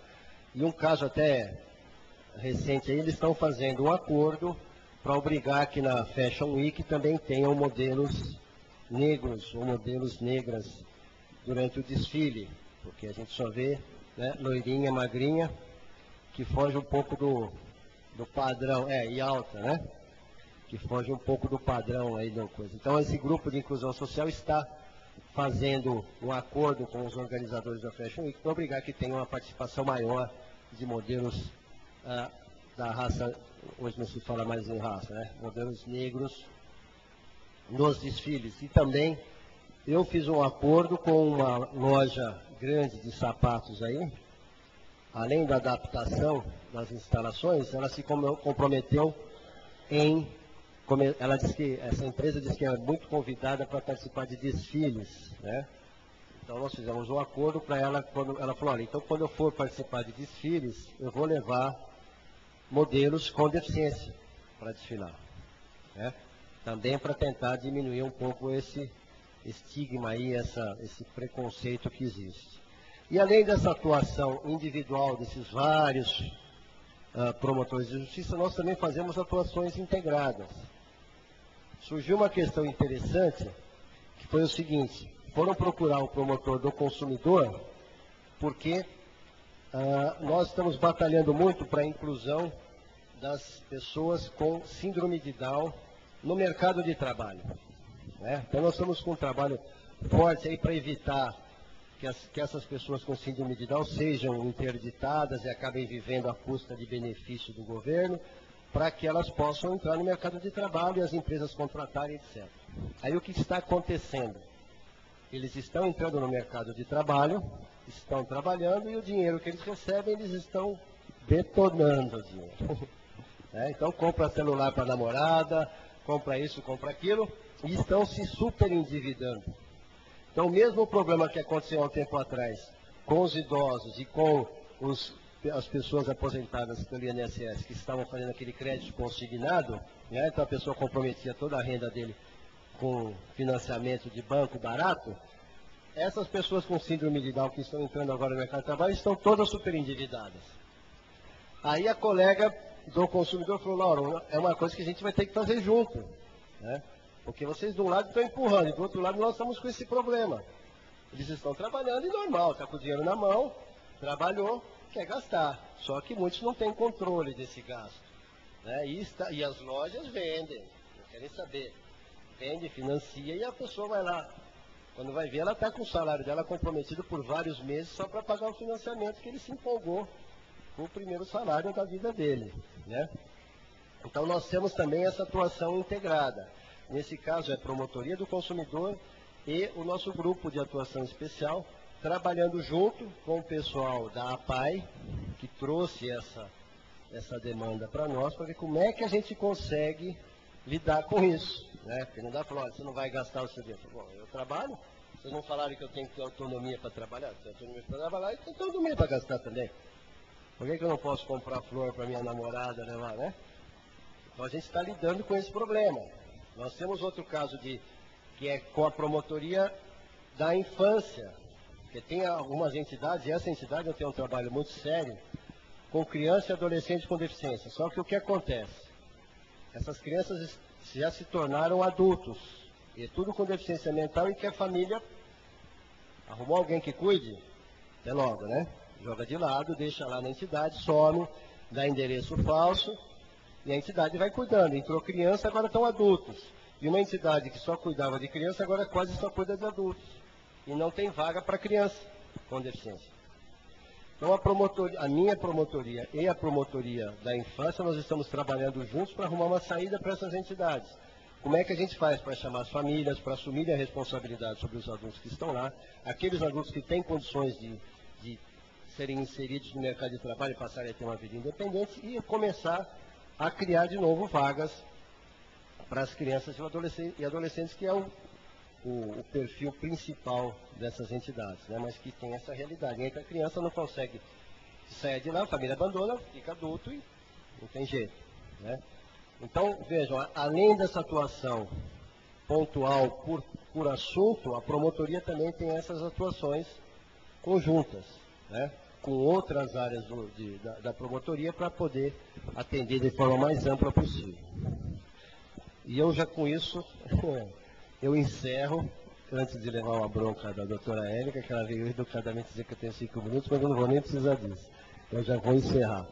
C: E um caso até recente aí, eles estão fazendo um acordo para obrigar que na Fashion Week também tenham modelos negros ou modelos negras durante o desfile, porque a gente só vê, né, loirinha, magrinha, que foge um pouco do padrão, e alta, né? Que foge um pouco do padrão aí da coisa. Então, esse grupo de inclusão social está fazendo um acordo com os organizadores da Fashion Week para obrigar que tenha uma participação maior de modelos da raça, hoje não se fala mais em raça, né? Modelos negros nos desfiles. E também eu fiz um acordo com uma loja grande de sapatos aí, além da adaptação das instalações, ela se comprometeu ela disse que essa empresa disse que é muito convidada para participar de desfiles, né? Então nós fizemos um acordo para ela, quando ela falou, olha, então quando eu for participar de desfiles, eu vou levar modelos com deficiência para desfilar, né? Também para tentar diminuir um pouco esse estigma aí, esse preconceito que existe. E além dessa atuação individual desses vários promotores de justiça, nós também fazemos atuações integradas. Surgiu uma questão interessante, que foi o seguinte: foram procurar o promotor do consumidor, porque nós estamos batalhando muito para a inclusão das pessoas com síndrome de Down no mercado de trabalho, né? Então nós estamos com um trabalho forte aí para evitar que essas pessoas com síndrome de Down sejam interditadas e acabem vivendo à custa de benefício do governo, para que elas possam entrar no mercado de trabalho e as empresas contratarem, etc. Aí o que está acontecendo? Eles estão entrando no mercado de trabalho, estão trabalhando e o dinheiro que eles recebem, eles estão detonando o dinheiro. Então compra celular para a namorada, compra isso, compra aquilo, e estão se super endividando. Então o mesmo problema que aconteceu há um tempo atrás com os idosos e com as pessoas aposentadas pelo INSS que estavam fazendo aquele crédito consignado, né? Então a pessoa comprometia toda a renda dele com financiamento de banco barato. Essas pessoas com síndrome de Down que estão entrando agora no mercado de trabalho estão todas super endividadas. Aí a colega do consumidor falou, Laura, é uma coisa que a gente vai ter que fazer junto, né? Porque vocês de um lado estão empurrando e do outro lado nós estamos com esse problema. Eles estão trabalhando e normal, está com o dinheiro na mão, trabalhou, quer gastar. Só que muitos não têm controle desse gasto, né? E as lojas vendem, não querem saber. Vende, financia e a pessoa vai lá. Quando vai ver, ela está com o salário dela comprometido por vários meses só para pagar o financiamento que ele se empolgou com o primeiro salário da vida dele, né? Então nós temos também essa atuação integrada. Nesse caso é a Promotoria do Consumidor e o nosso grupo de atuação especial, trabalhando junto com o pessoal da APAI, que trouxe essa demanda para nós, para ver como é que a gente consegue lidar com isso, né? Porque não dá para falar, você não vai gastar o seu dinheiro. Bom, eu trabalho, vocês não falaram que eu tenho que ter autonomia para trabalhar? Eu tenho autonomia para trabalhar e tenho autonomia para gastar também. Por que eu não posso comprar flor para minha namorada levar, né? Então a gente está lidando com esse problema. Nós temos outro caso que é com a promotoria da infância, porque tem algumas entidades, e essa entidade eu tenho um trabalho muito sério, com criança e adolescente com deficiência. Só que o que acontece? Essas crianças já se tornaram adultos, e tudo com deficiência mental, e que a família arrumou alguém que cuide, até logo, né? Joga de lado, deixa lá na entidade, some, dá endereço falso, e a entidade vai cuidando. Entrou criança, agora estão adultos. E uma entidade que só cuidava de criança, agora quase só cuida de adultos. E não tem vaga para criança com deficiência. Então a minha promotoria e a promotoria da infância, nós estamos trabalhando juntos para arrumar uma saída para essas entidades. Como é que a gente faz para chamar as famílias, para assumirem a responsabilidade sobre os adultos que estão lá, aqueles adultos que têm condições de serem inseridos no mercado de trabalho e passarem a ter uma vida independente e começar a criar de novo vagas para as crianças e adolescentes, que é o perfil principal dessas entidades, né? Mas que tem essa realidade. Entra a criança, não consegue sair de lá, a família abandona, fica adulto e não tem jeito, né? Então, vejam, além dessa atuação pontual por assunto, a promotoria também tem essas atuações conjuntas, né? Com outras áreas da promotoria para poder atender de forma mais ampla possível. E eu já com isso, eu encerro, antes de levar uma bronca da doutora Érica, que ela veio educadamente dizer que eu tenho 5 minutos, mas eu não vou nem precisar disso. Eu já vou encerrar.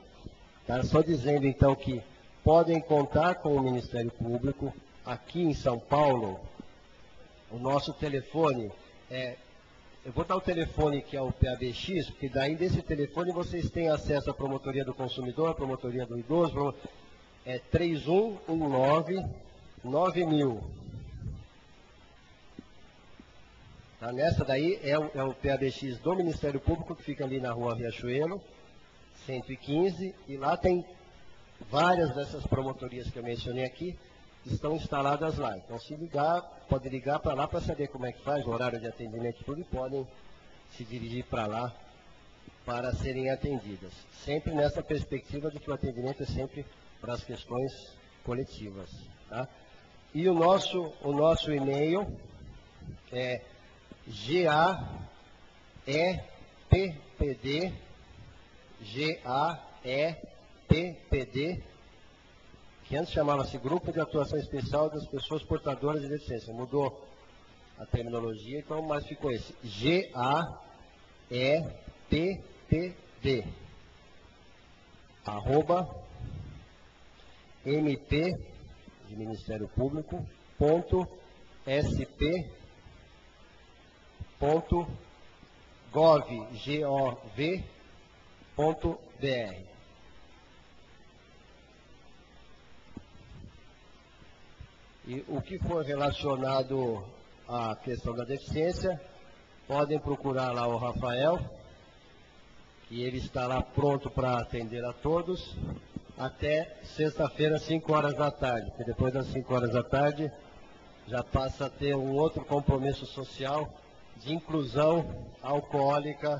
C: Tá? Só dizendo, então, que podem contar com o Ministério Público. Aqui em São Paulo, o nosso telefone eu vou dar o telefone que é o PABX, porque daí desse telefone vocês têm acesso à Promotoria do Consumidor, à Promotoria do Idoso, é 3119-9000. Tá? Nessa daí é o PABX do Ministério Público, que fica ali na rua Riachuelo, 115, e lá tem várias dessas promotorias que eu mencionei aqui, estão instaladas lá. Então, se ligar, pode ligar para lá para saber como é que faz, o horário de atendimento e tudo, e podem se dirigir para lá para serem atendidas. Sempre nessa perspectiva de que o atendimento é sempre para as questões coletivas. Tá? E o nosso e-mail é GAEPPD, que antes chamava-se Grupo de Atuação Especial das Pessoas Portadoras de Deficiência. Mudou a terminologia, então, mas ficou esse. GAEPPD, @MP, de Ministério Público, .sp.gov.br. E o que for relacionado à questão da deficiência, podem procurar lá o Rafael, que ele está lá pronto para atender a todos, até sexta-feira, 5 horas da tarde, porque depois das 5 horas da tarde já passa a ter um outro compromisso social de inclusão alcoólica,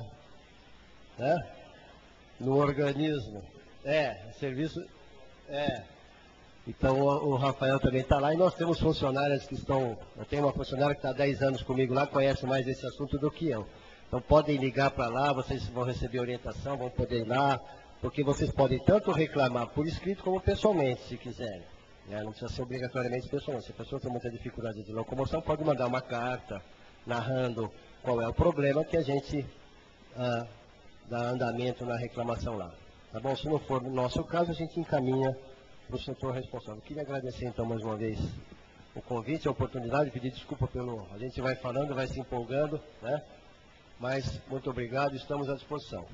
C: né, no organismo. Serviço. Então o Rafael também está lá, e nós temos funcionárias que estão. Eu tenho uma funcionária que está há 10 anos comigo lá, conhece mais esse assunto do que eu. Então podem ligar para lá, vocês vão receber orientação, vão poder ir lá, porque vocês podem tanto reclamar por escrito como pessoalmente, se quiserem. Não precisa ser obrigatoriamente pessoalmente. Se a pessoa tem muita dificuldade de locomoção, pode mandar uma carta narrando qual é o problema, que a gente dá andamento na reclamação lá. Tá bom? Se não for no nosso caso, a gente encaminha para o setor responsável. Queria agradecer então mais uma vez o convite, a oportunidade, pedir desculpa pelo... A gente vai falando, vai se empolgando, né? Mas muito obrigado, estamos à disposição.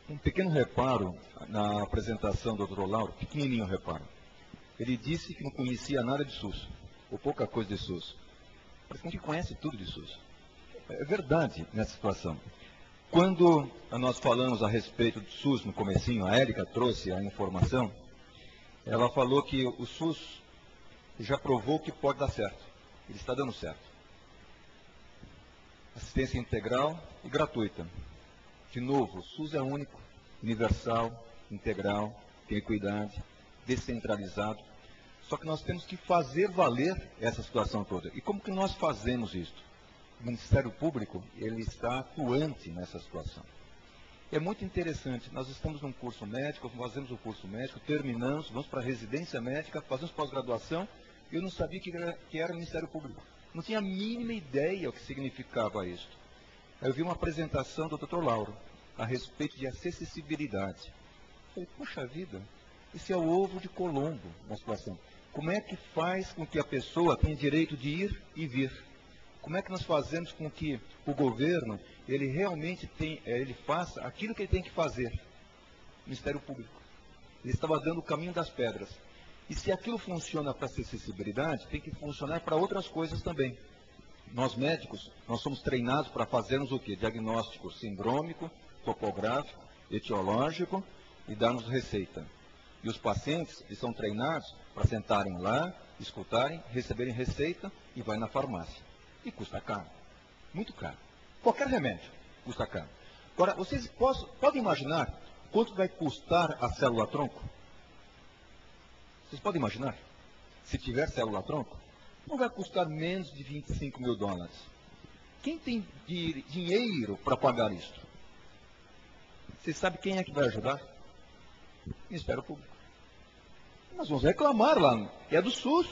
A: Um pequeno reparo na apresentação do Dr. Lauro, pequenininho reparo. Ele disse que não conhecia nada de SUS, ou pouca coisa de SUS. Parece que a gente conhece tudo de SUS. É verdade nessa situação. Quando nós falamos a respeito do SUS no comecinho, a Érica trouxe a informação, ela falou que o SUS já provou que pode dar certo. Ele está dando certo. Assistência integral e gratuita. De novo, o SUS é único, universal, integral, tem equidade, descentralizado. Só que nós temos que fazer valer essa situação toda. E como que nós fazemos isso? O Ministério Público, ele está atuante nessa situação. É muito interessante, nós estamos num curso médico, fazemos o curso médico, terminamos, vamos para a residência médica, fazemos pós-graduação, e eu não sabia que era o Ministério Público. Não tinha a mínima ideia o que significava isso. Aí eu vi uma apresentação do Dr. Lauro a respeito de acessibilidade. Eu falei, puxa vida, esse é o ovo de Colombo na situação. Como é que faz com que a pessoa tenha direito de ir e vir? Como é que nós fazemos com que o governo, ele realmente ele faça aquilo que ele tem que fazer? O Ministério Público. Ele estava dando o caminho das pedras. E se aquilo funciona para acessibilidade, tem que funcionar para outras coisas também. Nós médicos, nós somos treinados para fazermos o quê? Diagnóstico sindrômico, topográfico, etiológico e darmos receita. E os pacientes, eles são treinados para sentarem lá, escutarem, receberem receita e vai na farmácia. E custa caro. Muito caro. Qualquer remédio custa caro. Agora, vocês podem imaginar quanto vai custar a célula-tronco? Vocês podem imaginar? Se tiver célula-tronco, não vai custar menos de 25 mil dólares. Quem tem dinheiro para pagar isso? Vocês sabem quem é que vai ajudar? Ministério Público. Nós vamos reclamar lá. É do SUS.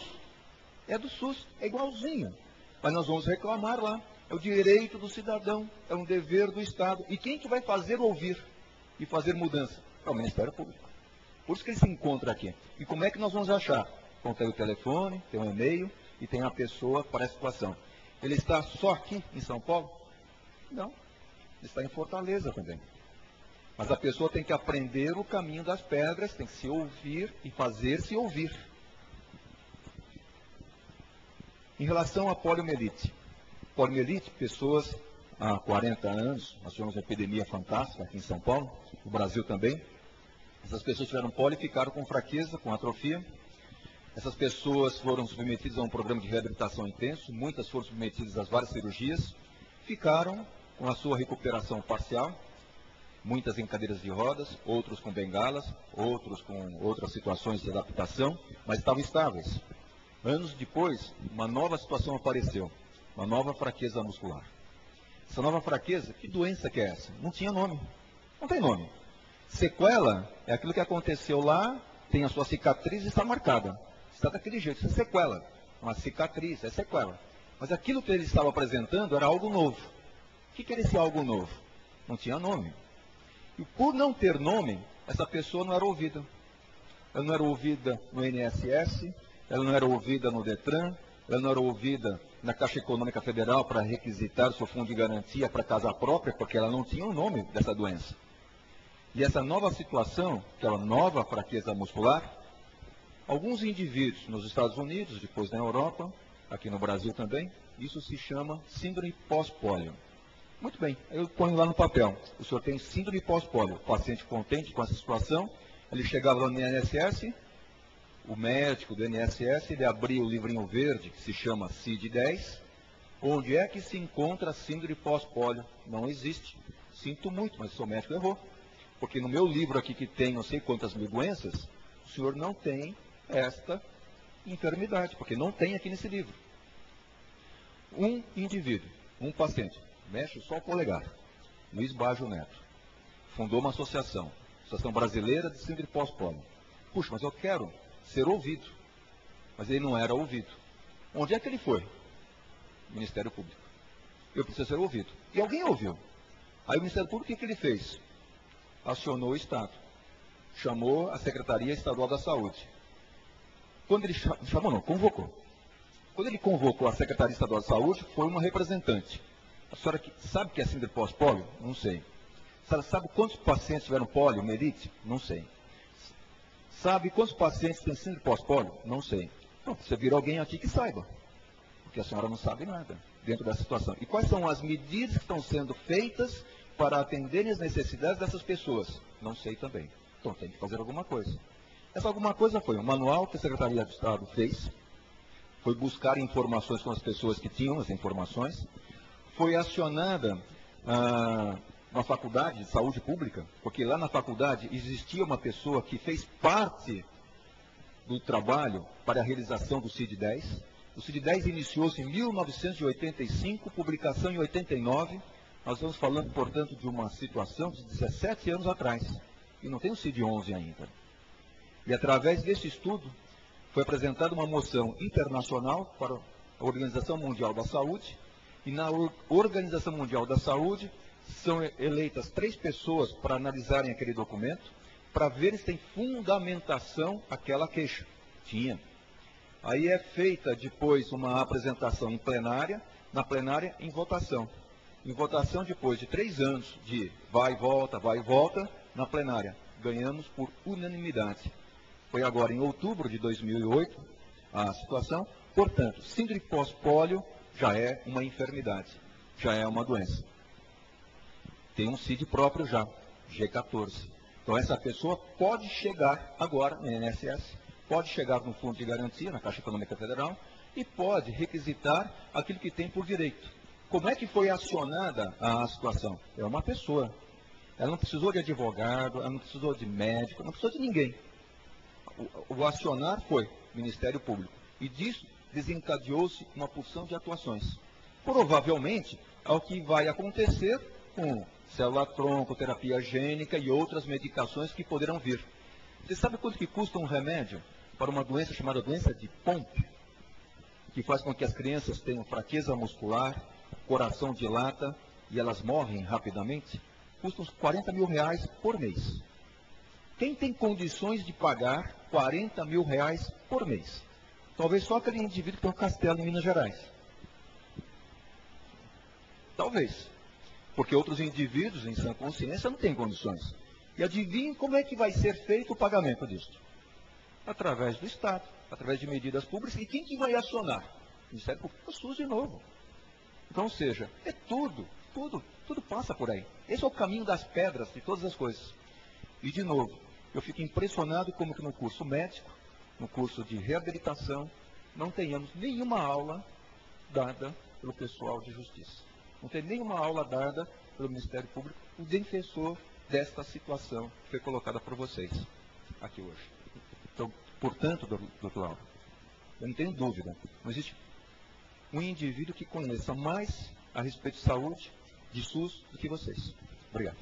A: É do SUS. É igualzinho. Mas nós vamos reclamar lá. É o direito do cidadão, é um dever do Estado. E quem que vai fazer ouvir e fazer mudança? É o Ministério Público. Por isso que ele se encontra aqui. E como é que nós vamos achar? Bom, tem o telefone, tem um e-mail e tem a pessoa para a situação. Ele está só aqui em São Paulo? Não. Ele está em Fortaleza também. Mas a pessoa tem que aprender o caminho das pedras, tem que se ouvir e fazer-se ouvir. Em relação à poliomielite. Poliomielite, pessoas há 40 anos, nós tivemos uma epidemia fantástica aqui em São Paulo, no Brasil também. Essas pessoas tiveram polio e ficaram com fraqueza, com atrofia. Essas pessoas foram submetidas a um programa de reabilitação intenso, muitas foram submetidas às várias cirurgias, ficaram com a sua recuperação parcial, muitas em cadeiras de rodas, outros com bengalas, outros com outras situações de adaptação, mas estavam estáveis. Anos depois, uma nova situação apareceu, uma nova fraqueza muscular. Essa nova fraqueza, que doença que é essa? Não tinha nome, não tem nome. Sequela é aquilo que aconteceu lá, tem a sua cicatriz e está marcada. Está daquele jeito, isso é sequela. Uma cicatriz, é sequela. Mas aquilo que ele estava apresentando era algo novo. O que era esse algo novo? Não tinha nome. E por não ter nome, essa pessoa não era ouvida. Ela não era ouvida no INSS, ela não era ouvida no DETRAN, ela não era ouvida na Caixa Econômica Federal para requisitar o seu fundo de garantia para casa própria, porque ela não tinha o nome dessa doença. E essa nova situação, aquela nova fraqueza muscular, alguns indivíduos nos Estados Unidos, depois na Europa, aqui no Brasil também, isso se chama síndrome pós-pólio. Muito bem, eu ponho lá no papel. O senhor tem síndrome pós-pólio. O paciente contente com essa situação, ele chegava lá no INSS, o médico do INSS, ele abria o livrinho verde, que se chama CID-10. Onde é que se encontra a síndrome pós-pólio? Não existe. Sinto muito, mas o seu médico errou. Porque no meu livro aqui, que tem não sei quantas mil doenças, o senhor não tem esta enfermidade, porque não tem aqui nesse livro. Um indivíduo, um paciente, mexe só o polegar, Luiz Baggio Neto, fundou uma associação, Associação Brasileira de Síndrome Pós-Pólio. Puxa, mas eu quero ser ouvido. Mas ele não era ouvido. Onde é que ele foi? Ministério Público. Eu preciso ser ouvido. E alguém ouviu. Aí o Ministério Público, o que ele fez? Acionou o Estado. Chamou a Secretaria Estadual da Saúde. Quando ele chamou, não, convocou. Quando ele convocou a Secretaria Estadual da Saúde, foi uma representante. A senhora sabe o que é síndrome pós-pólio? Não sei. A senhora sabe quantos pacientes tiveram poliomielite? Não sei. Sabe quantos pacientes têm síndrome pós-pólio? Não sei. Então, você vira alguém aqui que saiba. Porque a senhora não sabe nada dentro dessa situação. E quais são as medidas que estão sendo feitas para atenderem as necessidades dessas pessoas? Não sei também. Então tem que fazer alguma coisa. Essa alguma coisa foi um manual que a Secretaria de Estado fez, foi buscar informações com as pessoas que tinham as informações, foi acionada uma faculdade de saúde pública, porque lá na faculdade existia uma pessoa que fez parte do trabalho para a realização do CID-10. O CID-10 iniciou-se em 1985, publicação em 89. Nós estamos falando, portanto, de uma situação de 17 anos atrás. E não tem o CID-11 ainda. E através desse estudo, foi apresentada uma moção internacional para a Organização Mundial da Saúde. E na Organização Mundial da Saúde, são eleitas 3 pessoas para analisarem aquele documento, para ver se tem fundamentação aquela queixa. Tinha. Aí é feita depois uma apresentação em plenária, na plenária em votação. Em votação depois de 3 anos de vai e volta, na plenária. Ganhamos por unanimidade. Foi agora em outubro de 2008 a situação. Portanto, síndrome pós-pólio já é uma enfermidade, já é uma doença. Tem um CID próprio já, G14. Então essa pessoa pode chegar agora no INSS, pode chegar no Fundo de Garantia, na Caixa Econômica Federal, e pode requisitar aquilo que tem por direito. Como é que foi acionada a situação? É uma pessoa. Ela não precisou de advogado, ela não precisou de médico, não precisou de ninguém. O acionar foi Ministério Público. E disso desencadeou-se uma porção de atuações. Provavelmente, é o que vai acontecer com célula-tronco, terapia gênica e outras medicações que poderão vir. Você sabe quanto que custa um remédio para uma doença chamada doença de Pompe? Que faz com que as crianças tenham fraqueza muscular, coração dilata e elas morrem rapidamente, custam uns 40 mil reais por mês. Quem tem condições de pagar 40 mil reais por mês? Talvez só aquele indivíduo que tem um castelo em Minas Gerais. Talvez. Porque outros indivíduos, em sã consciência, não têm condições. E adivinhem como é que vai ser feito o pagamento disso? Através do Estado, através de medidas públicas. E quem que vai acionar? O Ministério Público, o SUS de novo. Então, ou seja, é tudo passa por aí. Esse é o caminho das pedras, de todas as coisas. E, de novo, eu fico impressionado como que no curso médico, no curso de reabilitação, não tenhamos nenhuma aula dada pelo pessoal de justiça. Não tem nenhuma aula dada pelo Ministério Público, o defensor desta situação que foi colocada por vocês aqui hoje. Então, portanto, doutor Aldo, eu não tenho dúvida, não existe um indivíduo que conheça mais a respeito de saúde, de SUS, do que vocês. Obrigado.